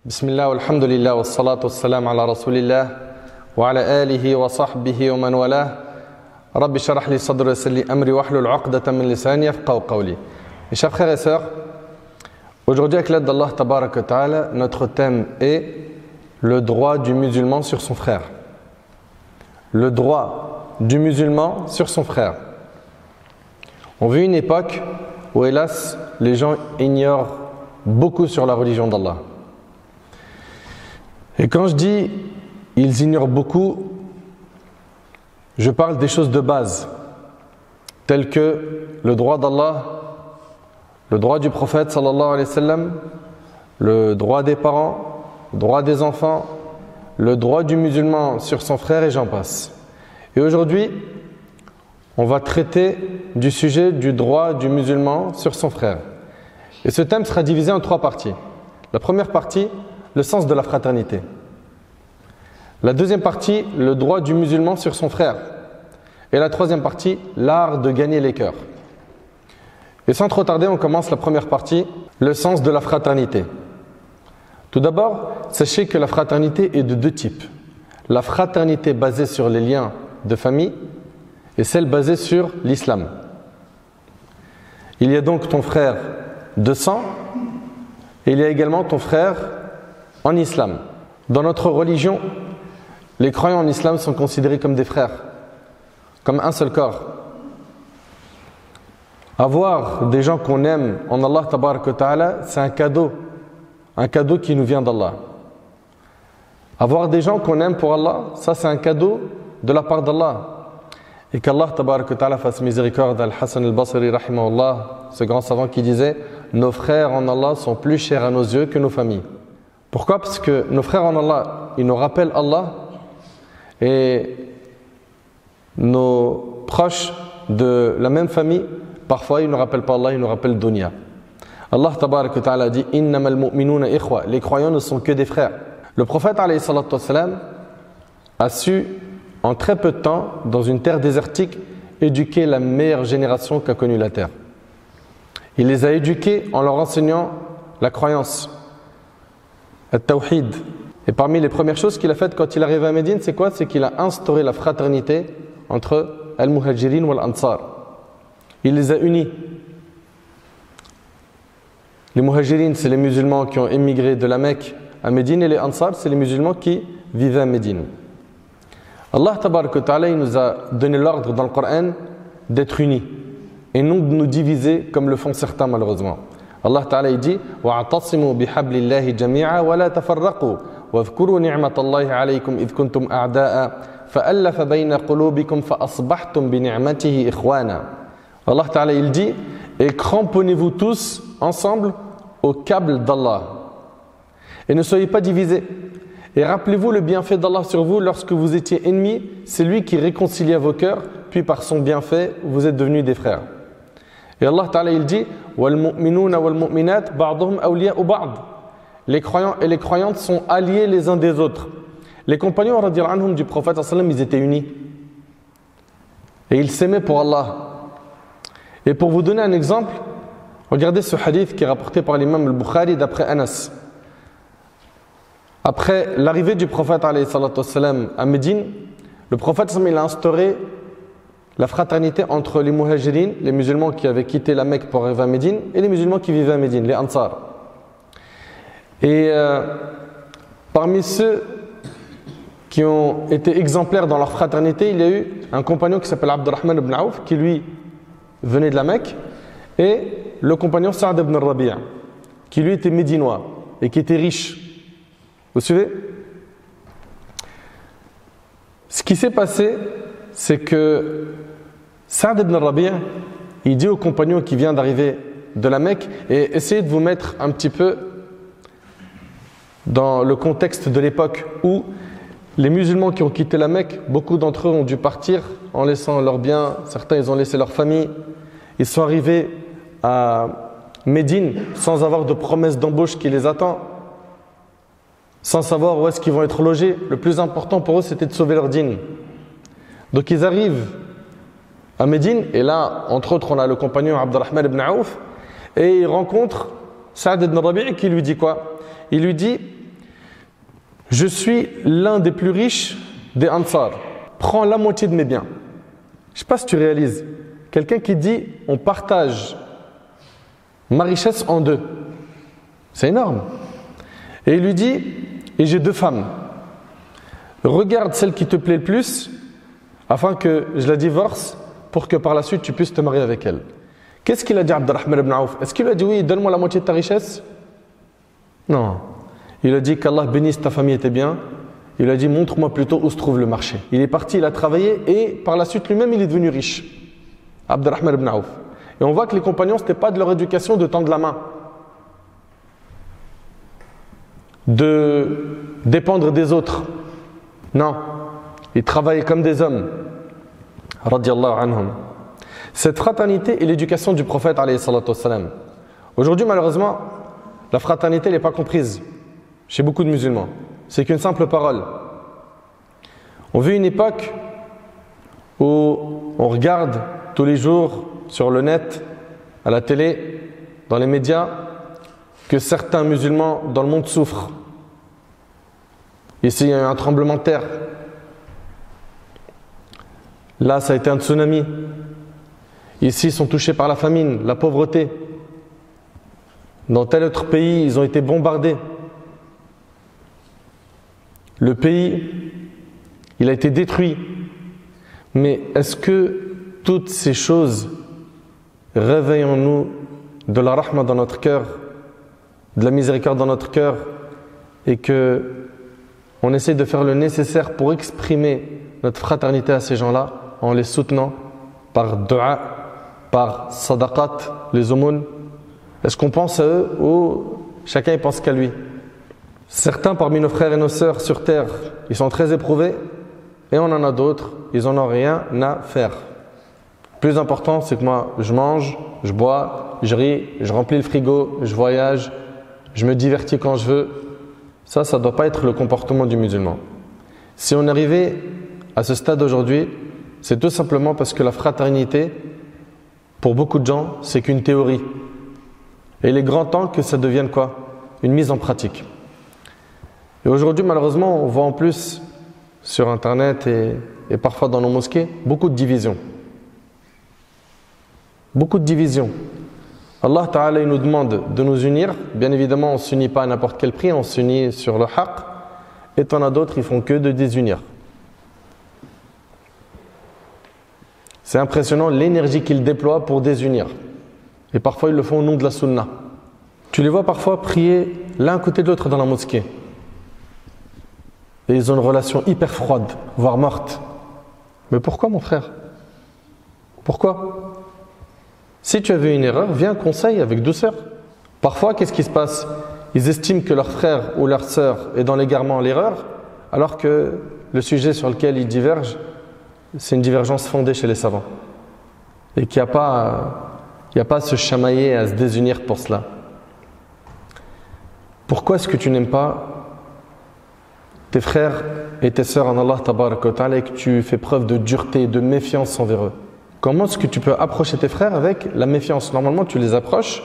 Bismillah, alhamdulillah, wa salatu wa salam ala rasulillah, wa ala alihi wa sahbihi wa man walah. Rabbi sharah li sadri wa yassir li amri wa hlul 'uqdatan min lisani yafqahu qawli. Mes chers frères et sœurs, aujourd'hui avec l'aide d'Allah tabarak wa ta'ala, notre thème est le droit du musulman sur son frère. Le droit du musulman sur son frère. On vit une époque où hélas les gens ignorent beaucoup sur la religion d'Allah. Et quand je dis ils ignorent beaucoup, je parle des choses de base, telles que le droit d'Allah, le droit du prophète sallallahu alayhi wa sallam, le droit des parents, le droit des enfants, le droit du musulman sur son frère et j'en passe. Et aujourd'hui, on va traiter du sujet du droit du musulman sur son frère. Et ce thème sera divisé en 3 parties. La première partie, le sens de la fraternité. La deuxième partie, le droit du musulman sur son frère. Et la troisième partie, l'art de gagner les cœurs. Et sans trop tarder, on commence la première partie, le sens de la fraternité. Tout d'abord, sachez que la fraternité est de 2 types. La fraternité basée sur les liens de famille et celle basée sur l'islam. Il y a donc ton frère de sang et il y a également ton frère en islam. Dans notre religion, les croyants en islam sont considérés comme des frères, comme un seul corps. Avoir des gens qu'on aime en Allah tabarak wa ta'ala, c'est un cadeau qui nous vient d'Allah. Avoir des gens qu'on aime pour Allah, ça c'est un cadeau de la part d'Allah. Et qu'Allah tabarak wa ta'ala fasse miséricorde à Al-Hassan al-Basri rahimahullah, ce grand savant qui disait « Nos frères en Allah sont plus chers à nos yeux que nos familles ». Pourquoi? Parce que nos frères en Allah, ils nous rappellent Allah et nos proches de la même famille, parfois ils ne nous rappellent pas Allah, ils nous rappellent Dunya. Allah tabarak wa ta'ala dit « Innamal mu'minuna ikhwa » Les croyants ne sont que des frères. Le prophète alayhi salatu wassalam a su en très peu de temps, dans une terre désertique, éduquer la meilleure génération qu'a connue la terre. Il les a éduqués en leur enseignant la croyance, le tawhid. Et parmi les premières choses qu'il a faites quand il est arrivé à Médine, c'est quoi? C'est qu'il a instauré la fraternité entre al-muhajirin ou al-ansar. Il les a unis. Les muhajirin, c'est les musulmans qui ont émigré de la Mecque à Médine, et les ansar, c'est les musulmans qui vivaient à Médine. Allah tabarak wa ta'ala, il nous a donné l'ordre dans le Coran d'être unis et non de nous diviser comme le font certains malheureusement. Allah ta'ala il dit wa'tasimu bihablillahi jami'a wa la tafarraqu wadhkuru ni'matallahi alaykum idh kuntum a'da'a fa'alafa bayna qulubikum fa'asbahtum bi ni'matihi ikhwana. Allah ta'ala il dit et cramponnez-vous tous ensemble au câble d'Allah et ne soyez pas divisés. Et rappelez-vous le bienfait d'Allah sur vous lorsque vous étiez ennemis, c'est lui qui réconcilia vos cœurs, puis par son bienfait, vous êtes devenus des frères. Et Allah Ta'ala il dit وَالْمُؤْمِنُونَ وَالْمُؤْمِنَاتِ بَعْضُهُمْ أَوْلِيَاءُ بَعْضٍ. Les croyants et les croyantes sont alliés les uns des autres. Les compagnons radiyallahu anhum du prophète sallallahu alayhi wa sallam, ils étaient unis. Et ils s'aimaient pour Allah. Et pour vous donner un exemple, regardez ce hadith qui est rapporté par l'imam al-Bukhari d'après Anas. Après l'arrivée du prophète alayhi salatu wassalam à Médine, le prophète il a instauré la fraternité entre les muhajirin, les musulmans qui avaient quitté la Mecque pour arriver à Médine, et les musulmans qui vivaient à Médine, les ansar. Et parmi ceux qui ont été exemplaires dans leur fraternité, il y a eu un compagnon qui s'appelle Abdurrahman ibn Auf, qui lui venait de la Mecque, et le compagnon Sa'd ibn Rabi', qui lui était médinois et qui était riche. Vous suivez? Ce qui s'est passé, c'est que Sa'd ibn Rabi' il dit au compagnon qui vient d'arriver de la Mecque, et essayez de vous mettre un petit peu dans le contexte de l'époque où les musulmans qui ont quitté la Mecque, beaucoup d'entre eux ont dû partir en laissant leurs biens, certains ils ont laissé leur famille, ils sont arrivés à Médine sans avoir de promesse d'embauche qui les attend, sans savoir où est-ce qu'ils vont être logés. Le plus important pour eux, c'était de sauver leur dîne. Donc ils arrivent à Médine, et là, entre autres, on a le compagnon Abdurrahman ibn Auf, et ils rencontrent Sa'd ibn Rabi' qui lui dit quoi? Il lui dit je suis l'un des plus riches des Ansar. Prends la moitié de mes biens. Je ne sais pas si tu réalises. Quelqu'un qui dit, on partage ma richesse en deux. C'est énorme. Et il lui dit, et j'ai 2 femmes. Regarde celle qui te plaît le plus, afin que je la divorce, pour que par la suite tu puisses te marier avec elle. Qu'est-ce qu'il a dit Abdurrahman ibn Auf? Est-ce qu'il lui a dit, oui, donne-moi la moitié de ta richesse? Non. Il a dit qu'Allah bénisse ta famille et tes biens. Il a dit, montre-moi plutôt où se trouve le marché. Il est parti, il a travaillé, et par la suite lui-même, il est devenu riche. Abdurrahman ibn Auf. Et on voit que les compagnons, ce n'était pas de leur éducation de tendre la main, de dépendre des autres. Non, ils travaillaient comme des hommes. Radiallahu anhum. Cette fraternité est l'éducation du prophète alayhi salatu wassalam. Aujourd'hui, malheureusement, la fraternité n'est pas comprise chez beaucoup de musulmans. C'est qu'une simple parole. On vit une époque où on regarde tous les jours sur le net, à la télé, dans les médias, que certains musulmans dans le monde souffrent. Ici, il y a eu un tremblement de terre. Là, ça a été un tsunami. Ici, ils sont touchés par la famine, la pauvreté. Dans tel autre pays, ils ont été bombardés. Le pays, il a été détruit. Mais est-ce que toutes ces choses réveillent en nous de la rahma dans notre cœur, de la miséricorde dans notre cœur, et que on essaie de faire le nécessaire pour exprimer notre fraternité à ces gens-là en les soutenant par dua, par sadaqat, les aumônes? Est-ce qu'on pense à eux ou chacun il pense qu'à lui? Certains parmi nos frères et nos sœurs sur terre, ils sont très éprouvés, et on en a d'autres, ils n'en ont rien à faire. Le plus important, c'est que moi, je mange, je bois, je ris, je remplis le frigo, je voyage, je me divertis quand je veux. Ça ne doit pas être le comportement du musulman. Si on arrivait à ce stade aujourd'hui, c'est tout simplement parce que la fraternité, pour beaucoup de gens, c'est qu'une théorie. Et il est grand temps que ça devienne quoi? Une mise en pratique. Et aujourd'hui, malheureusement, on voit en plus sur Internet et parfois dans nos mosquées, beaucoup de divisions. Beaucoup de divisions. Allah Ta'ala il nous demande de nous unir. Bien évidemment, on ne s'unit pas à n'importe quel prix, on s'unit sur le haqq. Et t'en as d'autres, ils font que de désunir. C'est impressionnant l'énergie qu'ils déploient pour désunir. Et parfois, ils le font au nom de la sunna. Tu les vois parfois prier l'un à côté de l'autre dans la mosquée. Et ils ont une relation hyper froide, voire morte. Mais pourquoi, mon frère? Pourquoi? Si tu as vu une erreur, viens, conseille avec douceur. Parfois, qu'est-ce qui se passe? Ils estiment que leur frère ou leur sœur est dans l'égarement, l'erreur, alors que le sujet sur lequel ils divergent, c'est une divergence fondée chez les savants. Et qu'il n'y a pas à se chamailler, à se désunir pour cela. Pourquoi est-ce que tu n'aimes pas tes frères et tes sœurs en Allah Tabaraka wa Ta'ala et que tu fais preuve de dureté, de méfiance envers eux? Comment est-ce que tu peux approcher tes frères avec la méfiance? Normalement, tu les approches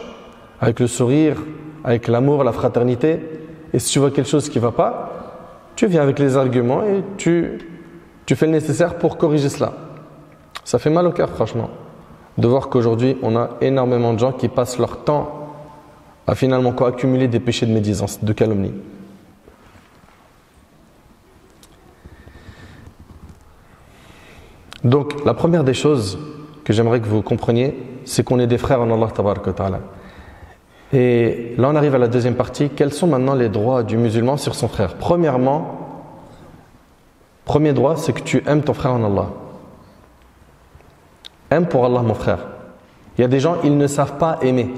avec le sourire, avec l'amour, la fraternité. Et si tu vois quelque chose qui ne va pas, tu viens avec les arguments et tu fais le nécessaire pour corriger cela. Ça fait mal au cœur, franchement, de voir qu'aujourd'hui, on a énormément de gens qui passent leur temps à finalement accumuler des péchés de médisance, de calomnie. Donc, la première des choses que j'aimerais que vous compreniez, c'est qu'on est des frères en Allah Tabaraka wa Ta'ala. Et là, on arrive à la deuxième partie. Quels sont maintenant les droits du musulman sur son frère? Premièrement, premier droit, c'est que tu aimes ton frère en Allah. Aime pour Allah, mon frère. Il y a des gens, ils ne savent pas aimer.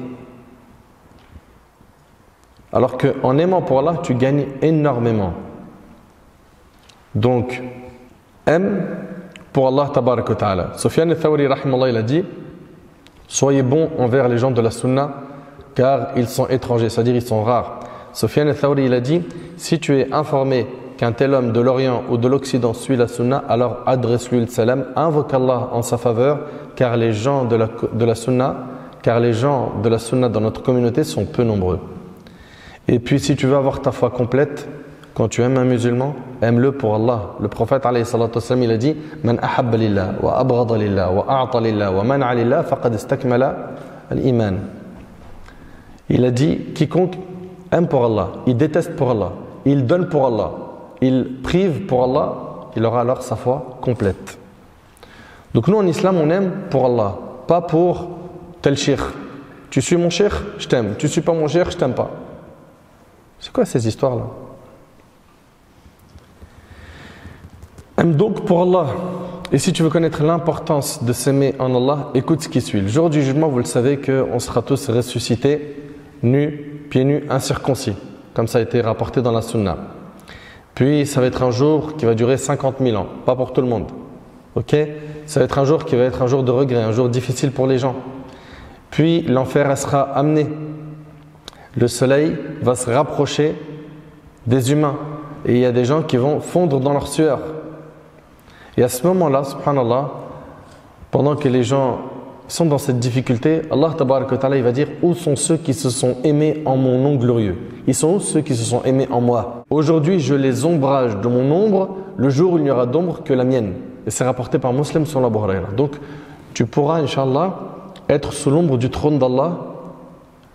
Alors qu'en aimant pour Allah, tu gagnes énormément. Donc, aime pour Allah Tabaraka wa Ta'ala. Sufyan al-Thawri, rahimallah, il a dit: soyez bons envers les gens de la sunna, car ils sont étrangers, c'est-à-dire ils sont rares. Sufyan al-Thawri, il a dit: si tu es informé qu'un tel homme de l'Orient ou de l'Occident suit la sunna, alors adresse-lui le salam, invoque Allah en sa faveur, car les gens de la sunna dans notre communauté sont peu nombreux. Et puis si tu veux avoir ta foi complète, Quand tu aimes un musulman, aime-le pour Allah. Le prophète alayhi salatu wassalam, il a dit Man ahabba lillah wa abghada lillah wa a'ta lillah wa man'a lillah faqad istakmala al-iman. Il a dit quiconque aime pour Allah, il déteste pour Allah, il donne pour Allah, il prive pour Allah, il aura alors sa foi complète. Donc nous en islam on aime pour Allah, pas pour tel cheikh. Tu suis mon cheikh, je t'aime. Tu suis pas mon cheikh, je t'aime pas. C'est quoi ces histoires-là? Aime donc pour Allah. Et si tu veux connaître l'importance de s'aimer en Allah, écoute ce qui suit. Le jour du jugement, vous le savez qu'on sera tous ressuscités, nus, pieds nus, incirconcis. Comme ça a été rapporté dans la Sunna. Puis ça va être un jour qui va durer 50 000 ans. Pas pour tout le monde. Ok? Ça va être un jour qui va être un jour de regret, un jour difficile pour les gens. Puis l'enfer sera amené. Le soleil va se rapprocher des humains. Et il y a des gens qui vont fondre dans leur sueur. Et à ce moment-là, subhanallah, pendant que les gens sont dans cette difficulté, Allah tabaraka wa ta'ala, il va dire où sont ceux qui se sont aimés en mon nom glorieux? Ils sont où ceux qui se sont aimés en moi? Aujourd'hui, je les ombrage de mon ombre le jour où il n'y aura d'ombre que la mienne. Et c'est rapporté par Muslim sur la Bukhari. Donc, tu pourras, Inch'Allah, être sous l'ombre du trône d'Allah,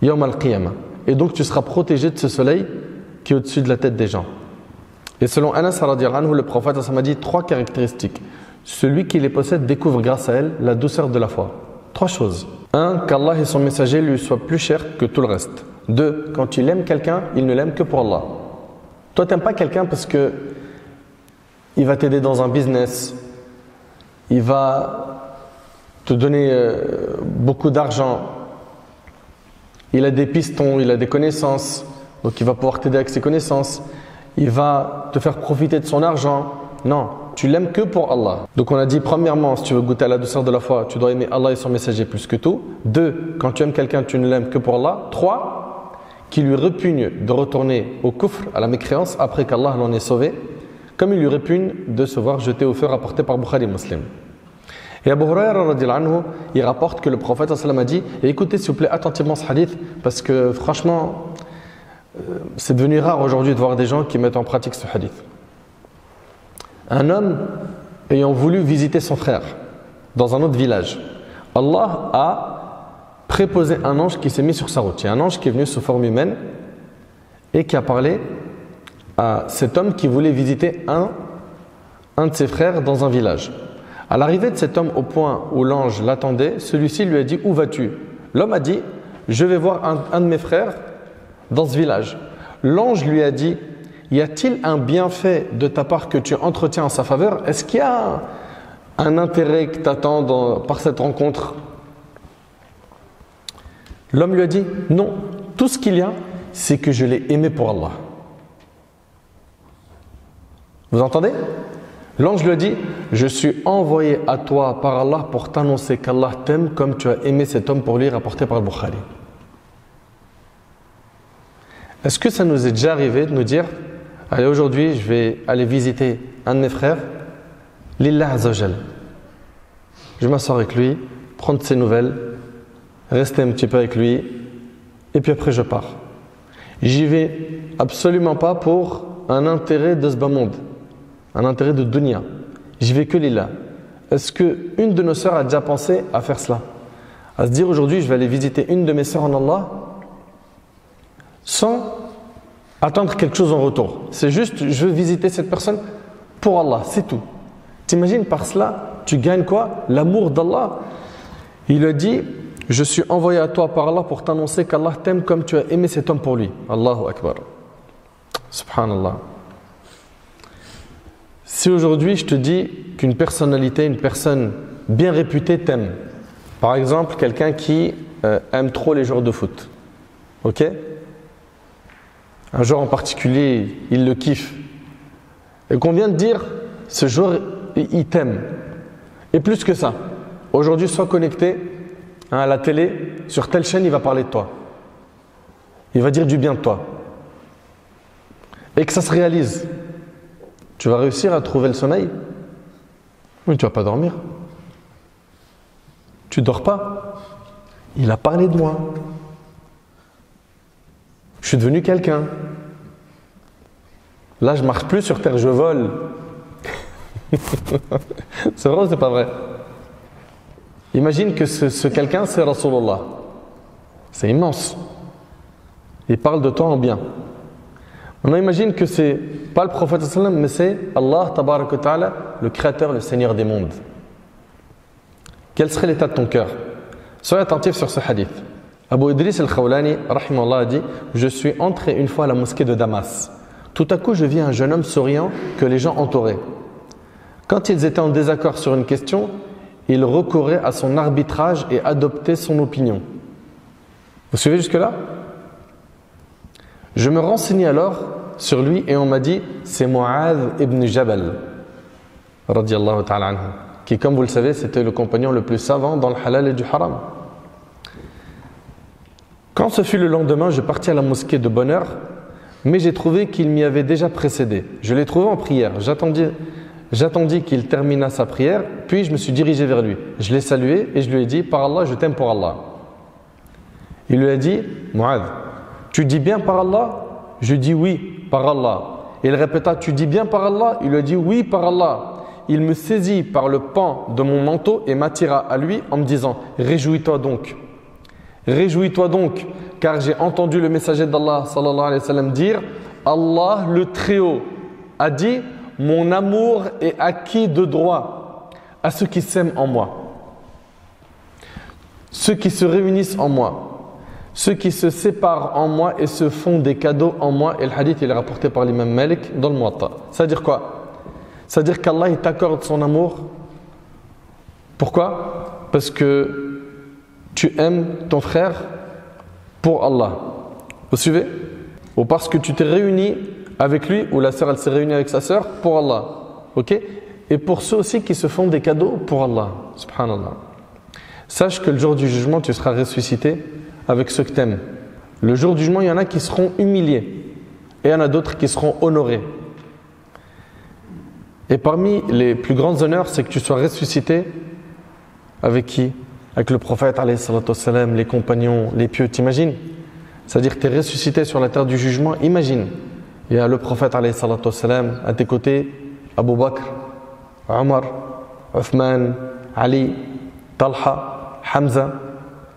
Yawm al-Qiyamah. Et donc, tu seras protégé de ce soleil qui est au-dessus de la tête des gens. Et selon Anas radiallahu anhu, le prophète a dit 3 caractéristiques. Celui qui les possède découvre grâce à elle la douceur de la foi. 3 choses. 1. Qu'Allah et son messager lui soient plus chers que tout le reste. 2. Quand il aime quelqu'un, il ne l'aime que pour Allah. Toi, tu n'aimes pas quelqu'un parce que il va t'aider dans un business, il va te donner beaucoup d'argent, il a des pistons, il a des connaissances, donc il va pouvoir t'aider avec ses connaissances. Il va te faire profiter de son argent. Non, tu l'aimes que pour Allah. Donc on a dit premièrement, si tu veux goûter à la douceur de la foi, tu dois aimer Allah et son messager plus que tout. 2, quand tu aimes quelqu'un, tu ne l'aimes que pour Allah. 3, qu'il lui répugne de retourner au kufr, à la mécréance, après qu'Allah l'en ait sauvé, comme il lui répugne de se voir jeté au feu, rapporté par Bukhari Muslim. Et Abu Huraira radiallahu anhu, il rapporte que le prophète sallallahu alayhi wa sallam a dit, et écoutez s'il vous plaît attentivement ce hadith, parce que franchement, c'est devenu rare aujourd'hui de voir des gens qui mettent en pratique ce hadith. Un homme ayant voulu visiter son frère dans un autre village, Allah a préposé un ange qui s'est mis sur sa route. Il y a un ange qui est venu sous forme humaine et qui a parlé à cet homme qui voulait visiter un de ses frères dans un village. À l'arrivée de cet homme au point où l'ange l'attendait, celui-ci lui a dit « Où vas-tu » L'homme a dit « Je vais voir un de mes frères dans ce village. » L'ange lui a dit « Y a-t-il un bienfait de ta part que tu entretiens en sa faveur? Est-ce qu'il y a un intérêt que t'attends par cette rencontre ?» L'homme lui a dit « Non, tout ce qu'il y a, c'est que je l'ai aimé pour Allah. » Vous entendez? L'ange lui a dit « Je suis envoyé à toi par Allah pour t'annoncer qu'Allah t'aime comme tu as aimé cet homme pour lui, rapporté par le Bukhari. » Est-ce que ça nous est déjà arrivé de nous dire « Allez, aujourd'hui, je vais aller visiter un de mes frères, Lillah Azzawajal. Je vais m'asseoir avec lui, prendre ses nouvelles, rester un petit peu avec lui, et puis après je pars. J'y vais absolument pas pour un intérêt de ce bas monde, un intérêt de dunya. J'y vais que Lillah. » Est-ce qu'une de nos sœurs a déjà pensé à faire cela? À se dire aujourd'hui, je vais aller visiter une de mes sœurs en Allah sans attendre quelque chose en retour. C'est juste, je veux visiter cette personne pour Allah, c'est tout. T'imagines par cela, tu gagnes quoi? L'amour d'Allah. Il a dit, je suis envoyé à toi par Allah pour t'annoncer qu'Allah t'aime comme tu as aimé cet homme pour lui. Allahu Akbar. Subhanallah. Si aujourd'hui je te dis qu'une personnalité, une personne bien réputée t'aime, par exemple quelqu'un qui aime trop les joueurs de foot, ok? Un joueur en particulier, il le kiffe. Et qu'on vient de dire, ce joueur, il t'aime. Et plus que ça, aujourd'hui, sois connecté à la télé, sur telle chaîne, il va parler de toi. Il va dire du bien de toi. Et que ça se réalise. Tu vas réussir à trouver le sommeil? Oui, tu ne vas pas dormir. Tu ne dors pas. Il a parlé de moi. Je suis devenu quelqu'un. Là, je marche plus sur terre, je vole. C'est vrai ou c'est pas vrai? Imagine que ce quelqu'un, c'est Rasulullah. C'est immense. Il parle de toi en bien. Maintenant, imagine que c'est pas le prophète sallam, mais c'est Allah tabarak wa ta'ala, le créateur, le Seigneur des mondes. Quel serait l'état de ton cœur? Soyez attentif sur ce hadith. Abu Idris al-Khawlani, rahimahullah, a dit: je suis entré une fois à la mosquée de Damas. Tout à coup, je vis un jeune homme souriant que les gens entouraient. Quand ils étaient en désaccord sur une question, il recourait à son arbitrage et adoptait son opinion. Vous suivez jusque-là? Je me renseignai alors sur lui et on m'a dit: c'est Mu'adh ibn Jabal, radiyallahu ta'ala anhu, qui, comme vous le savez, c'était le compagnon le plus savant dans le halal et du haram. Quand ce fut le lendemain, je partis à la mosquée de bonne heure, mais j'ai trouvé qu'il m'y avait déjà précédé. Je l'ai trouvé en prière. J'attendis qu'il terminât sa prière, puis je me suis dirigé vers lui. Je l'ai salué et je lui ai dit: par Allah, je t'aime pour Allah. Il lui a dit: Mu'adh, tu dis bien par Allah? Je dis oui, par Allah. Il répéta: tu dis bien par Allah? Il lui a dit: oui, par Allah. Il me saisit par le pan de mon manteau et m'attira à lui en me disant: réjouis-toi donc. Réjouis-toi donc, car j'ai entendu le messager d'Allah sallallahu alayhi wa sallam dire: Allah le Très-Haut a dit: mon amour est acquis de droit à ceux qui s'aiment en moi, ceux qui se réunissent en moi, ceux qui se séparent en moi et se font des cadeaux en moi. Et le hadith il est rapporté par l'imam Malik dans le Muwatta. Ça veut dire quoi? Ça veut dire qu'Allah il t'accorde son amour. Pourquoi? Parce que tu aimes ton frère pour Allah. Vous suivez? Ou parce que tu t'es réuni avec lui, ou la sœur elle s'est réunie avec sa sœur pour Allah. Ok? Et pour ceux aussi qui se font des cadeaux pour Allah. Subhanallah. Sache que le jour du jugement, tu seras ressuscité avec ceux que tu aimes. Le jour du jugement, il y en a qui seront humiliés et il y en a d'autres qui seront honorés. Et parmi les plus grands honneurs, c'est que tu sois ressuscité avec qui? Avec le prophète, alayhi salatu wassalam, les compagnons, les pieux, t'imagines? C'est-à-dire que tu es ressuscité sur la terre du jugement, imagine. Il y a le prophète, alayhi salatu wassalam, à tes côtés, Abu Bakr, Omar, Uthman, Ali, Talha, Hamza.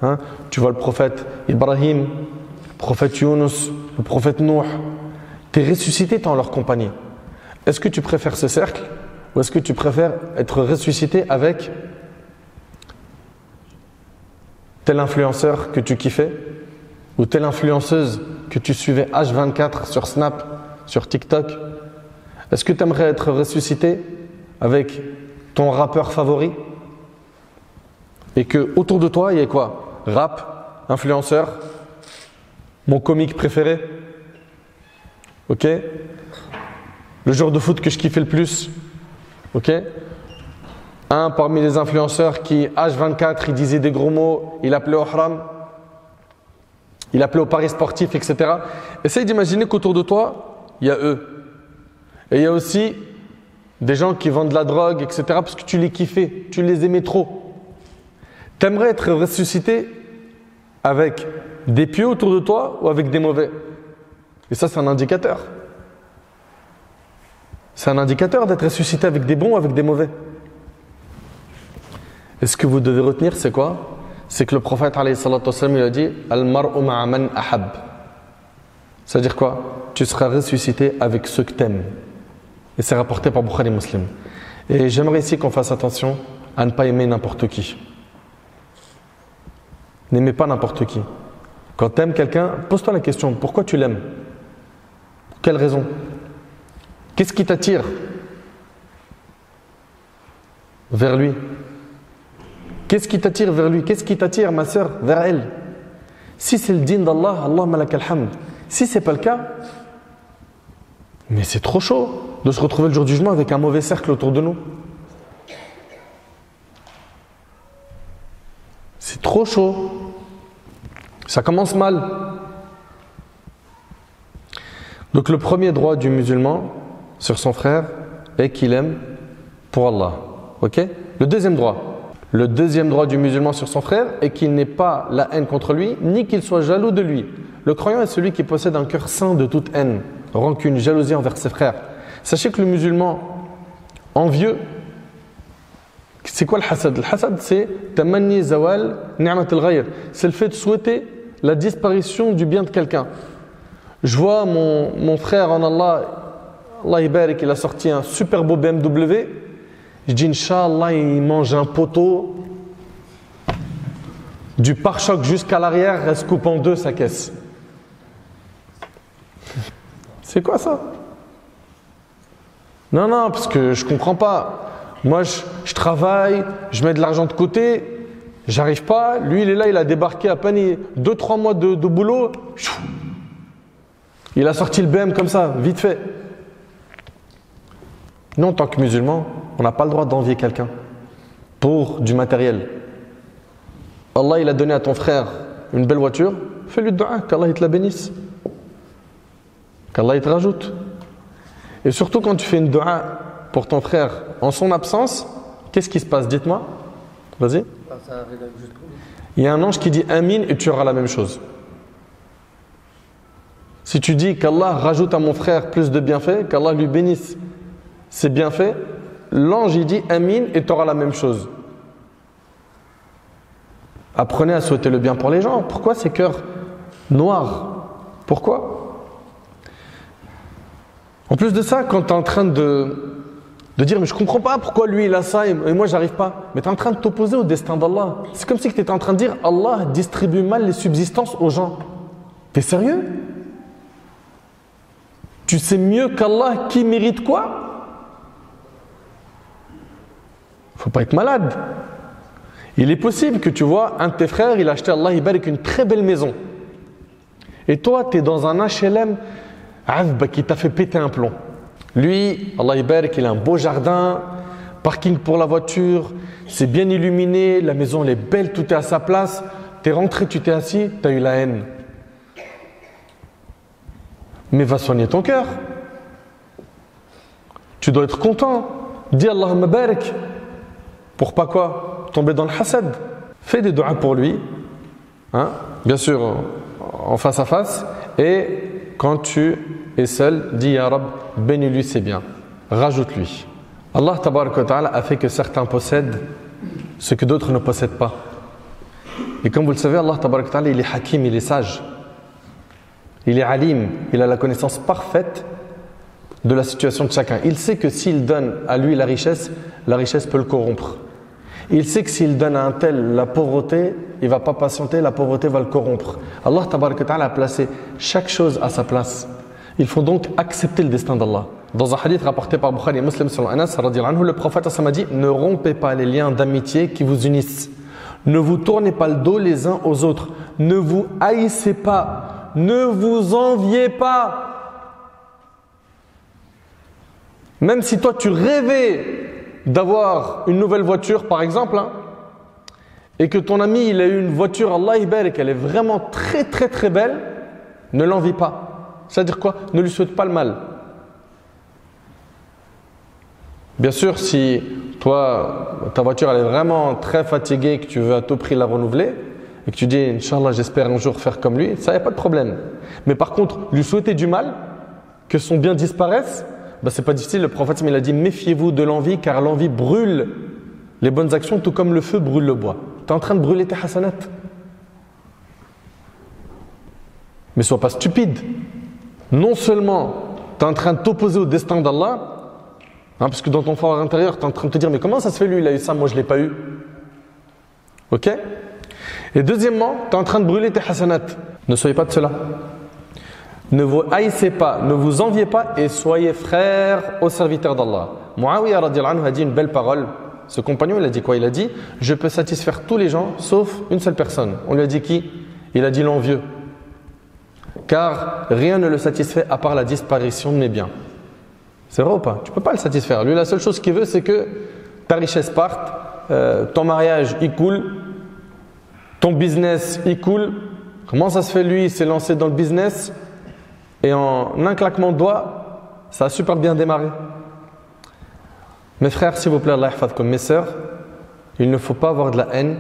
Hein? Tu vois le prophète Ibrahim, le prophète Yunus, le prophète Nuh. Tu es ressuscité dans leur compagnie. Est-ce que tu préfères ce cercle ou est-ce que tu préfères être ressuscité avec tel influenceur que tu kiffais ou telle influenceuse que tu suivais H24 sur Snap, sur TikTok? Est-ce que tu aimerais être ressuscité avec ton rappeur favori et que autour de toi il y ait quoi? Rap, influenceur, mon comique préféré, ok? Le joueur de foot que je kiffais le plus, ok? Un parmi les influenceurs qui, H24, il disait des gros mots, il appelait au haram, il appelait au paris sportif, etc. Essaye d'imaginer qu'autour de toi, il y a eux. Et il y a aussi des gens qui vendent de la drogue, etc. parce que tu les kiffais, tu les aimais trop. Tu aimerais être ressuscité avec des pieux autour de toi ou avec des mauvais? Et ça, c'est un indicateur. C'est un indicateur d'être ressuscité avec des bons ou avec des mauvais. Et ce que vous devez retenir, c'est quoi? C'est que le prophète alayhi salatu wassalam, il a dit: Al-mar'u ma'a man ahab. C'est-à-dire quoi? Tu seras ressuscité avec ceux que tu aimes. Et c'est rapporté par Bukhari Muslim. Et j'aimerais ici qu'on fasse attention à ne pas aimer n'importe qui. N'aimez pas n'importe qui. Quand tu aimes quelqu'un, pose-toi la question: pourquoi tu l'aimes? Pour quelle raison? Qu'est-ce qui t'attire vers lui? Qu'est-ce qui t'attire vers lui? Qu'est-ce qui t'attire, ma sœur, vers elle? Si c'est le din d'Allah, Allahumma lak alhamd. Si ce n'est pas le cas, mais c'est trop chaud de se retrouver le jour du jugement avec un mauvais cercle autour de nous. C'est trop chaud. Ça commence mal. Donc le premier droit du musulman sur son frère est qu'il aime pour Allah. Ok? Le deuxième droit du musulman sur son frère est qu'il n'ait pas la haine contre lui, ni qu'il soit jaloux de lui. Le croyant est celui qui possède un cœur saint de toute haine rancune, jalousie envers ses frères. Sachez que le musulman envieux, c'est quoi le hasad? Le hasad, c'est tamanni zawal ni'mat al-ghayr. C'est le fait de souhaiter la disparition du bien de quelqu'un. Je vois mon frère en Allah, Allah Ibarak, il a sorti un super beau BMW. Je dis Inch'Allah, il mange un poteau du pare-choc jusqu'à l'arrière, elle se coupe en deux sa caisse. C'est quoi ça? Non, parce que je comprends pas. Moi, je travaille, je mets de l'argent de côté, j'arrive pas. Lui, il est là, il a débarqué à peine 2-3 mois de boulot. Il a sorti le BM comme ça, vite fait. Nous, en tant que musulmans, on n'a pas le droit d'envier quelqu'un pour du matériel. Allah, il a donné à ton frère une belle voiture, fais-lui dua, qu'Allah il te la bénisse. Qu'Allah il te rajoute. Et surtout quand tu fais une dua pour ton frère en son absence, qu'est-ce qui se passe? Dites-moi. Vas-y. Il y a un ange qui dit Amin et tu auras la même chose. Si tu dis qu'Allah rajoute à mon frère plus de bienfaits, qu'Allah lui bénisse ses bienfaits, l'ange il dit Amin et tu auras la même chose. Apprenez à souhaiter le bien pour les gens. Pourquoi ces cœurs noirs? Pourquoi? En plus de ça, quand tu es en train de dire mais je comprends pas pourquoi lui il a ça et moi j'arrive pas, mais tu es en train de t'opposer au destin d'Allah. C'est comme si tu étais en train de dire Allah distribue mal les subsistances aux gens. T'es sérieux? Tu sais mieux qu'Allah qui mérite quoi? Faut pas être malade. Il est possible que tu vois un de tes frères, il a acheté Allah Ibarak une très belle maison. Et toi, tu es dans un HLM qui t'a fait péter un plomb. Lui, Allah Ibarak, il a un beau jardin, parking pour la voiture, c'est bien illuminé, la maison elle est belle, tout est à sa place. Tu es rentré, tu t'es assis, tu as eu la haine. Mais va soigner ton cœur. Tu dois être content. Dis Allahumma barak. Pour pas quoi? Tomber dans le hasad. Fais des duas pour lui. Bien sûr, en face à face. Et quand tu es seul, dis Ya Rab, bénis-lui ses biens. Rajoute-lui. Allah tabaraka wa ta'ala a fait que certains possèdent ce que d'autres ne possèdent pas. Et comme vous le savez, Allah tabaraka wa ta'ala, il est hakim, il est sage. Il est alim, il a la connaissance parfaite de la situation de chacun. Il sait que s'il donne à lui la richesse peut le corrompre. Il sait que s'il donne à un tel la pauvreté, il ne va pas patienter, la pauvreté va le corrompre. Allah tabaraka wa ta'ala a placé chaque chose à sa place. Il faut donc accepter le destin d'Allah. Dans un hadith rapporté par Bukhari et Muslim selon Anas, le prophète a dit « Ne rompez pas les liens d'amitié qui vous unissent. Ne vous tournez pas le dos les uns aux autres. Ne vous haïssez pas. Ne vous enviez pas. » Même si toi tu rêvais d'avoir une nouvelle voiture par exemple, et que ton ami il a eu une voiture Allah Ibarak, qu'elle est vraiment très très très belle, ne l'envie pas. C'est-à-dire quoi? Ne lui souhaite pas le mal. Bien sûr, si toi ta voiture elle est vraiment très fatiguée, que tu veux à tout prix la renouveler et que tu dis Inch'Allah j'espère un jour faire comme lui, ça n'y a pas de problème. Mais par contre, lui souhaiter du mal, que son bien disparaisse, c'est pas difficile. Le prophète il a dit méfiez-vous de l'envie car l'envie brûle les bonnes actions tout comme le feu brûle le bois. Tu es en train de brûler tes hasanat. Mais sois pas stupide. Non seulement tu es en train de t'opposer au destin d'Allah, parce que dans ton fort intérieur tu es en train de te dire mais comment ça se fait lui il a eu ça, moi je l'ai pas eu. Ok? Et deuxièmement, tu es en train de brûler tes hasanat. Ne soyez pas de cela. Ne vous haïssez pas, ne vous enviez pas et soyez frères aux serviteurs d'Allah. Muawiyah radiyallahu anhu a dit une belle parole. Ce compagnon, il a dit quoi? Il a dit « Je peux satisfaire tous les gens sauf une seule personne. » On lui a dit qui? Il a dit l'envieux. Car rien ne le satisfait à part la disparition de mes biens. C'est vrai ou pas? Tu ne peux pas le satisfaire. Lui, la seule chose qu'il veut, c'est que ta richesse parte, ton mariage, il coule, ton business, il coule. Comment ça se fait, lui, il s'est lancé dans le business et en un claquement de doigts, ça a super bien démarré. Mes frères, s'il vous plaît, Allah yahfad comme mes sœurs, il ne faut pas avoir de la haine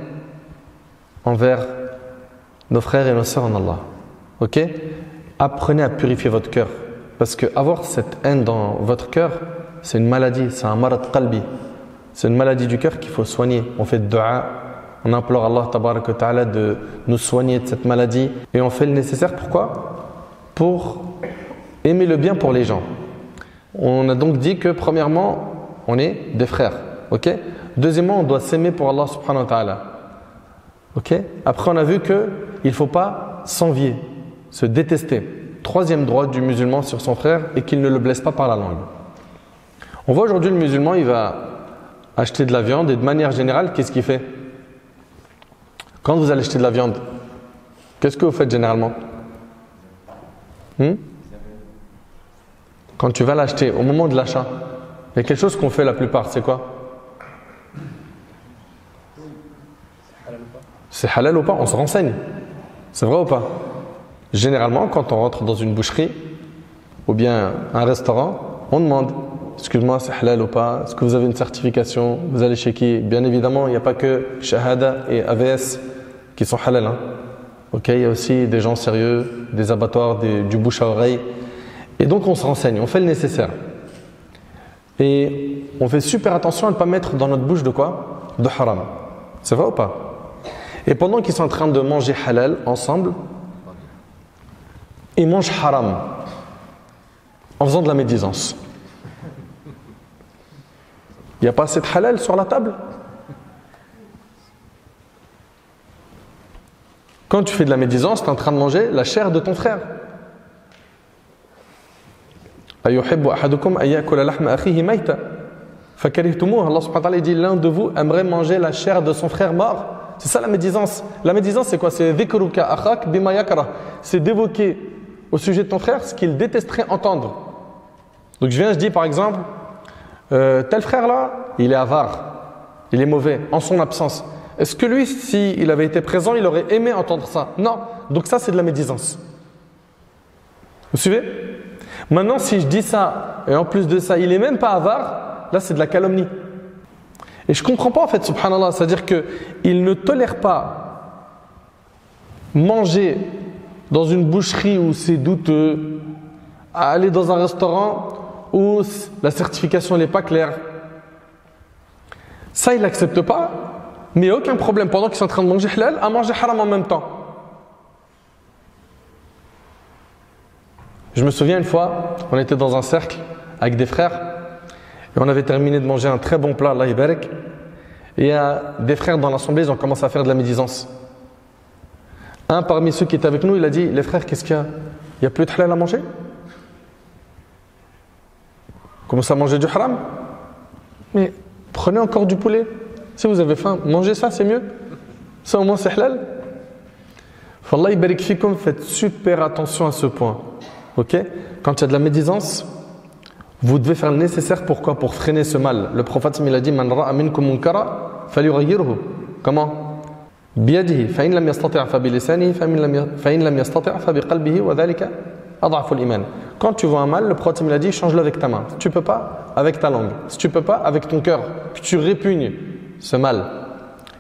envers nos frères et nos sœurs en Allah. Ok? Apprenez à purifier votre cœur. Parce que avoir cette haine dans votre cœur, c'est une maladie, c'est un marad qalbi. C'est une maladie du cœur qu'il faut soigner. On fait dua, on implore Allah tabarak wa ta'ala de nous soigner de cette maladie. Et on fait le nécessaire, pourquoi? Pour aimer le bien pour les gens. On a donc dit que premièrement, on est des frères. Ok? Deuxièmement, on doit s'aimer pour Allah subhanahu wa ta'ala. Ok? Après, on a vu qu'il ne faut pas s'envier, se détester. Troisième droit du musulman sur son frère et qu'il ne le blesse pas par la langue. On voit aujourd'hui le musulman, il va acheter de la viande et de manière générale, qu'est-ce qu'il fait? Quand vous allez acheter de la viande, qu'est-ce que vous faites généralement? Quand tu vas l'acheter, au moment de l'achat, il y a quelque chose qu'on fait la plupart, c'est quoi? C'est halal ou pas? On se renseigne. C'est vrai ou pas? Généralement, quand on rentre dans une boucherie ou bien un restaurant, on demande: excuse-moi, c'est halal ou pas? Est-ce que vous avez une certification? Vous allez chez qui? Bien évidemment, il n'y a pas que Shahada et AVS qui sont halal. Ok, il y a aussi des gens sérieux, des abattoirs, du bouche à oreille. Et donc on se renseigne, on fait le nécessaire. Et on fait super attention à ne pas mettre dans notre bouche de quoi? De haram. C'est vrai ou pas? Et pendant qu'ils sont en train de manger halal ensemble, ils mangent haram en faisant de la médisance. Il n'y a pas assez de halal sur la table? Quand tu fais de la médisance, tu es en train de manger la chair de ton frère. أَيُحِبُّ أَحَدُكُمْ أَن يَأْكُلَ لَحْمَ أَخِيهِ مَيْتًا فَكَرِهْتُمُوهُ. Allah subhanahu wa ta'ala dit: l'un de vous aimerait manger la chair de son frère mort. C'est ça la médisance. La médisance, c'est quoi? C'est dhikruka akhak bima yakrah. C'est d'évoquer au sujet de ton frère ce qu'il détesterait entendre. Donc je dis par exemple, tel frère là, il est avare, il est mauvais, en son absence. Est-ce que lui, s'il avait été présent, il aurait aimé entendre ça? Non. Donc ça, c'est de la médisance. Vous suivez? Maintenant, si je dis ça, et en plus de ça, il n'est même pas avare, là, c'est de la calomnie. Et je ne comprends pas, en fait, subhanallah, c'est-à-dire qu'il ne tolère pas manger dans une boucherie où c'est douteux, aller dans un restaurant où la certification n'est pas claire. Ça, il n'accepte pas, mais il n'y a aucun problème, pendant qu'ils sont en train de manger halal, à manger haram en même temps. Je me souviens une fois, on était dans un cercle avec des frères et on avait terminé de manger un très bon plat, Allah yabarak. Et il y a des frères dans l'assemblée, ils ont commencé à faire de la médisance. Un parmi ceux qui étaient avec nous, il a dit: les frères, qu'est-ce qu'il y a? Il n'y a plus de halal à manger? Commencez à manger du haram? Mais prenez encore du poulet. Si vous avez faim, mangez ça, c'est mieux. Ça au moins c'est halal. Fallah yabarak fikum, faites super attention à ce point. Ok? Quand il y a de la médisance, vous devez faire le nécessaire. Pourquoi? Pour freiner ce mal. Le prophète il a dit: Man ra'a minkum munkara falyughayyirhu. Comment? Biyadihi fa in lam yastati' fa bi lisanihi fa in lam yastati' fa bi qalbihi wa dhalika ad'afu al-iman. Quand tu vois un mal, le prophète il a dit: change-le avec ta main. Si tu peux pas, avec ta langue. Si tu peux pas, avec ton cœur. Que tu répugnes ce mal.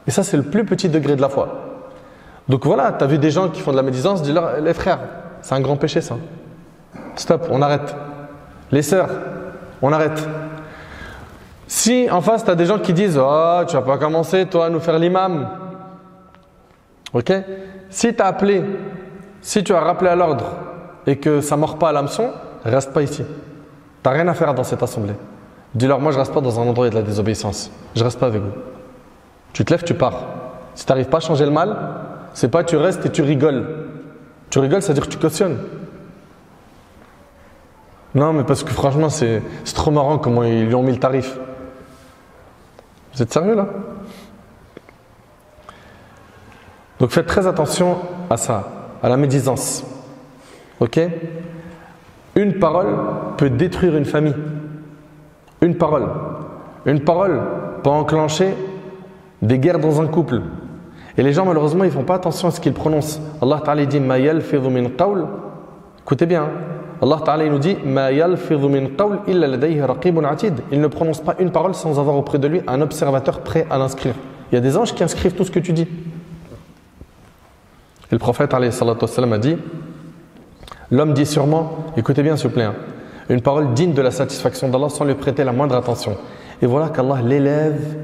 Et ça, c'est le plus petit degré de la foi. Donc voilà, tu as vu des gens qui font de la médisance, dis-leur: les frères, c'est un grand péché ça. Stop, on arrête. Les sœurs, on arrête. Si en face tu as des gens qui disent: oh, tu vas pas commencer toi à nous faire l'imam. Ok? Si tu as appelé, si tu as rappelé à l'ordre et que ça ne mord pas à l'hameçon, reste pas ici. Tu n'as rien à faire dans cette assemblée. Dis-leur: moi je reste pas dans un endroit où il y a de la désobéissance. Je reste pas avec vous. Tu te lèves, tu pars. Si tu n'arrives pas à changer le mal, c'est pas tu restes et tu rigoles. Tu rigoles, c'est-à-dire que tu cautionnes. Non, mais parce que franchement, c'est trop marrant comment ils lui ont mis le tarif. Vous êtes sérieux là? Donc faites très attention à ça, à la médisance. Ok? Une parole peut détruire une famille. Une parole. Une parole peut enclencher des guerres dans un couple. Et les gens, malheureusement, ils ne font pas attention à ce qu'ils prononcent. Allah Ta'ala dit: Ma yalfidhu min qawl. Écoutez bien. Allah Ta'ala nous dit: Ma yalfidhu min qawl illa ladayhi raqibun atid. Il ne prononce pas une parole sans avoir auprès de lui un observateur prêt à l'inscrire. Il y a des anges qui inscrivent tout ce que tu dis. Et le prophète alayhi salatu wassalam a dit: L'homme dit sûrement, écoutez bien s'il vous plaît, hein, une parole digne de la satisfaction d'Allah sans lui prêter la moindre attention. Et voilà qu'Allah l'élève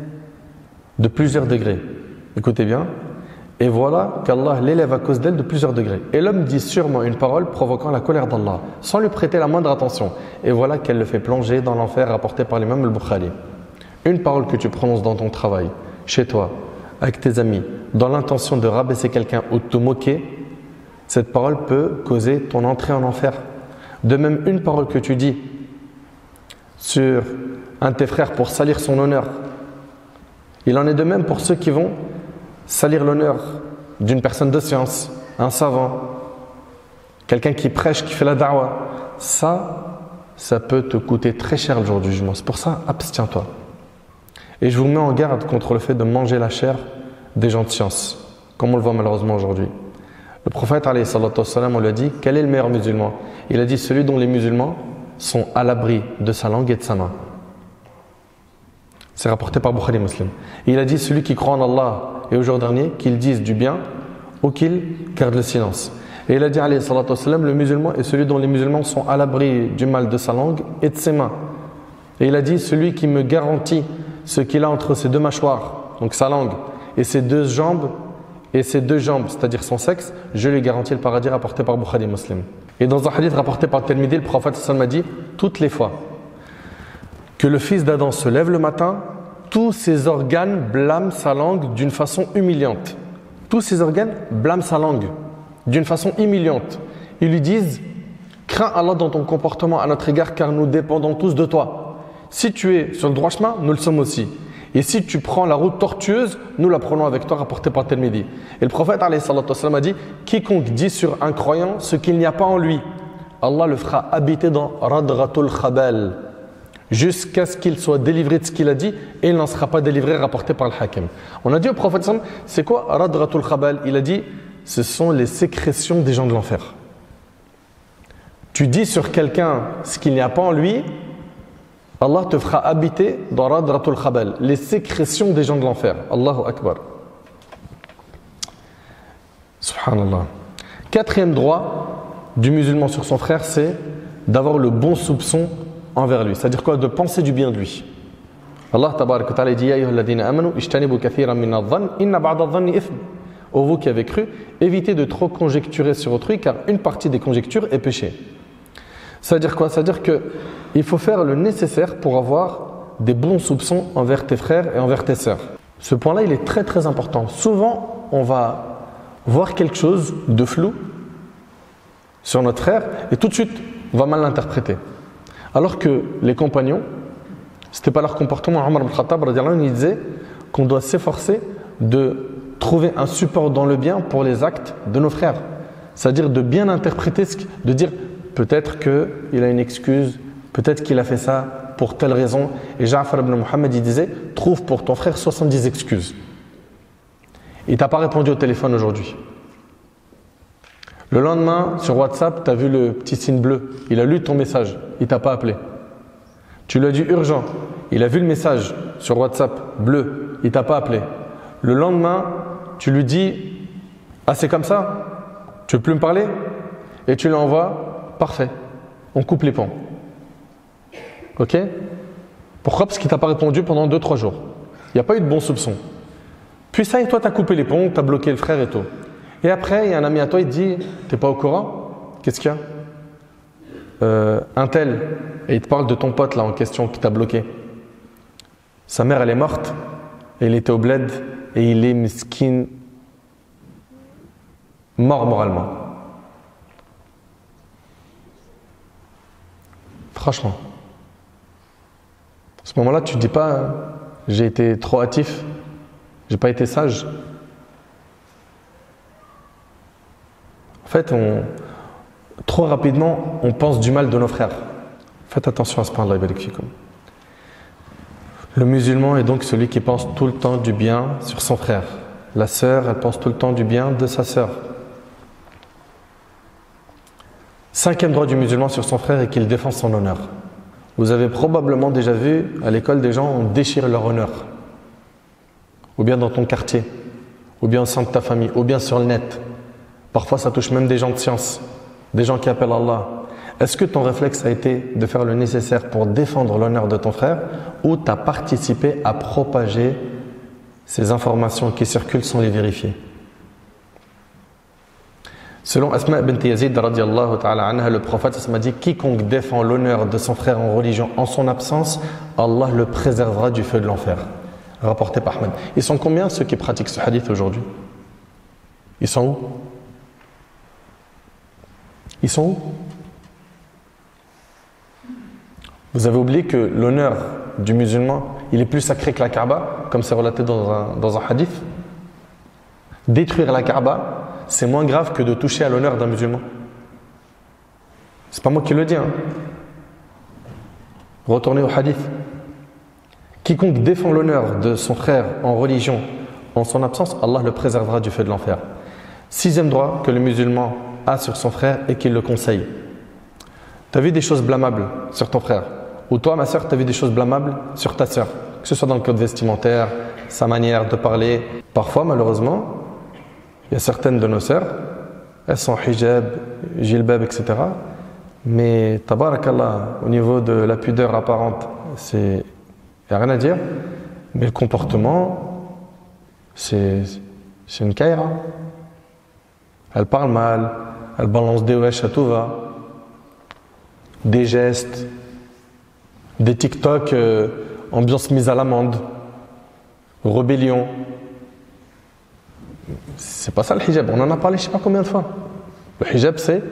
de plusieurs degrés. Écoutez bien. Et voilà qu'Allah l'élève à cause d'elle de plusieurs degrés. Et l'homme dit sûrement une parole provoquant la colère d'Allah, sans lui prêter la moindre attention. Et voilà qu'elle le fait plonger dans l'enfer rapporté par l'imam al-Bukhari. Une parole que tu prononces dans ton travail, chez toi, avec tes amis, dans l'intention de rabaisser quelqu'un ou de te moquer, cette parole peut causer ton entrée en enfer. De même, une parole que tu dis sur un de tes frères pour salir son honneur, il en est de même pour ceux qui vont salir l'honneur d'une personne de science, un savant, quelqu'un qui prêche, qui fait la da'wah. Ça peut te coûter très cher le jour du jugement. C'est pour ça, abstiens-toi. Et je vous mets en garde contre le fait de manger la chair des gens de science, comme on le voit malheureusement aujourd'hui. Le prophète, alayhi salatu wassalam, on lui a dit, quel est le meilleur musulman? Il a dit, celui dont les musulmans sont à l'abri de sa langue et de sa main. C'est rapporté par Bukhari Muslim. Et il a dit, celui qui croit en Allah et au jour dernier, qu'il dise du bien ou qu'il garde le silence. Et il a dit, alayhi salatu wassalam, le musulman est celui dont les musulmans sont à l'abri du mal de sa langue et de ses mains. Et il a dit, celui qui me garantit ce qu'il a entre ses deux mâchoires, donc sa langue, et ses deux jambes, c'est-à-dire son sexe, je lui garantis le paradis, rapporté par Bukhari Muslim. Et dans un hadith rapporté par Tirmidhi, le prophète sallallahu alayhi wa sallam a dit, toutes les fois que le fils d'Adam se lève le matin, tous ses organes blâment sa langue d'une façon humiliante. Tous ses organes blâment sa langue d'une façon humiliante. Ils lui disent, crains Allah dans ton comportement à notre égard car nous dépendons tous de toi. Si tu es sur le droit chemin, nous le sommes aussi. Et si tu prends la route tortueuse, nous la prenons avec toi, rapporté par Tirmidhi. Et le prophète alayhi salatu wassalam a dit, quiconque dit sur un croyant ce qu'il n'y a pas en lui, Allah le fera habiter dans Radratul Khabal, jusqu'à ce qu'il soit délivré de ce qu'il a dit, et il n'en sera pas délivré, rapporté par le Hakim. On a dit au prophète sallam, c'est quoi Radratul Khabal? Il a dit, ce sont les sécrétions des gens de l'enfer. Tu dis sur quelqu'un ce qu'il n'y a pas en lui, Allah te fera habiter dans Radratul Khabal, les sécrétions des gens de l'enfer. Allahu Akbar. Subhanallah. Quatrième droit du musulman sur son frère, c'est d'avoir le bon soupçon envers lui. C'est-à-dire quoi? De penser du bien de lui. Allah tabarak wa ta'ala dit, ya ayyuhalladhina amanu ijtanibu kathiran min adh-dhann inna ba'da adh-dhanni ithm. Ô vous qui avez cru, évitez de trop conjecturer sur autrui car une partie des conjectures est péché. C'est-à-dire quoi? C'est-à-dire qu'il faut faire le nécessaire pour avoir des bons soupçons envers tes frères et envers tes sœurs. Ce point-là, il est très très important. Souvent, on va voir quelque chose de flou sur notre frère et tout de suite, on va mal l'interpréter. Alors que les compagnons, ce n'était pas leur comportement. Omar ibn Khattab, il disait qu'on doit s'efforcer de trouver un support dans le bien pour les actes de nos frères. C'est-à-dire de bien interpréter, de dire peut-être qu'il a une excuse, peut-être qu'il a fait ça pour telle raison. Et Ja'far ibn Muhammad, il disait, trouve pour ton frère 70 excuses. Il t'a pas répondu au téléphone aujourd'hui. Le lendemain, sur WhatsApp, tu as vu le petit signe bleu. Il a lu ton message. Il t'a pas appelé. Tu lui as dit urgent. Il a vu le message sur WhatsApp bleu. Il t'a pas appelé. Le lendemain, tu lui dis ah, c'est comme ça? Tu veux plus me parler? Et tu lui envoies parfait. On coupe les ponts. Ok? Pourquoi? Parce qu'il t'a pas répondu pendant 2-3 jours. Il n'y a pas eu de bon soupçon. Puis ça, et toi, tu as coupé les ponts, tu as bloqué le frère et tout. Et après, il y a un ami à toi, il te dit t'es pas au courant? Qu'est-ce qu'il y a? Un tel, et il te parle de ton pote là en question qui t'a bloqué. Sa mère, elle est morte, et il était au bled, et il est miskin, mort moralement. Franchement. À ce moment-là, tu ne te dis pas j'ai été trop hâtif, j'ai pas été sage. En fait, trop rapidement, on pense du mal de nos frères. Faites attention à ce point-là. Le musulman est donc celui qui pense tout le temps du bien sur son frère. La sœur, elle pense tout le temps du bien de sa sœur. Cinquième droit du musulman sur son frère est qu'il défend son honneur. Vous avez probablement déjà vu à l'école des gens, on déchire leur honneur. Ou bien dans ton quartier, ou bien au sein de ta famille, ou bien sur le net. Parfois, ça touche même des gens de science. des gens qui appellent Allah, est-ce que ton réflexe a été de faire le nécessaire pour défendre l'honneur de ton frère ou tu as participé à propager ces informations qui circulent sans les vérifier? Selon Asma bint Yazid radiallahu ta'ala anha, le prophète m'a dit: quiconque défend l'honneur de son frère en religion en son absence, Allah le préservera du feu de l'enfer. Rapporté par Ahmed. Ils sont combien ceux qui pratiquent ce hadith aujourd'hui? Ils sont où? Ils sont où? Vous avez oublié que l'honneur du musulman, il est plus sacré que la Kaaba, comme c'est relaté dans un hadith. Détruire la Kaaba, c'est moins grave que de toucher à l'honneur d'un musulman. C'est pas moi qui le dis. Retournez au hadith. Quiconque défend l'honneur de son frère en religion, en son absence, Allah le préservera du feu de l'enfer. 6e droit que le musulman a sur son frère et qu'il le conseille. Tu as vu des choses blâmables sur ton frère? Ou toi, ma soeur, tu as vu des choses blâmables sur ta soeur? Que ce soit dans le code vestimentaire, sa manière de parler. Parfois, malheureusement, il y a certaines de nos sœurs, elles sont hijab, jilbab, etc. Mais, tabarakallah, au niveau de la pudeur apparente, il n'y a rien à dire. Mais le comportement, c'est une caïra. Elle parle mal, elle balance des wesh à tout va, des gestes, des TikTok, ambiance mise à l'amende, rébellion. C'est pas ça le hijab, on en a parlé je sais pas combien de fois. Le hijab c'est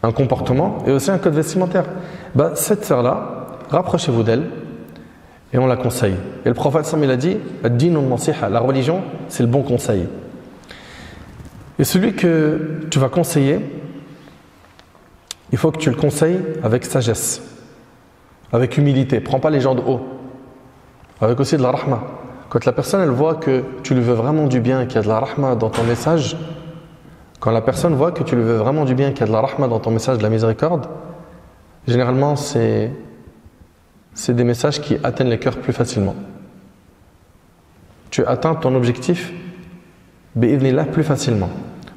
un comportement et aussi un code vestimentaire. Cette sœur-là, rapprochez-vous d'elle et on la conseille. Et le prophète il a dit, la religion c'est le bon conseil. Et celui que tu vas conseiller, il faut que tu le conseilles avec sagesse, avec humilité. Prends pas les gens de haut, avec aussi de la rahma. Quand la personne elle voit que tu lui veux vraiment du bien, qu'il y a de la rahma dans ton message, quand la personne voit que tu lui veux vraiment du bien, qu'il y a de la rahma dans ton message de la miséricorde, généralement c'est des messages qui atteignent les cœurs plus facilement. Tu atteins ton objectif bi'idhnillah plus facilement.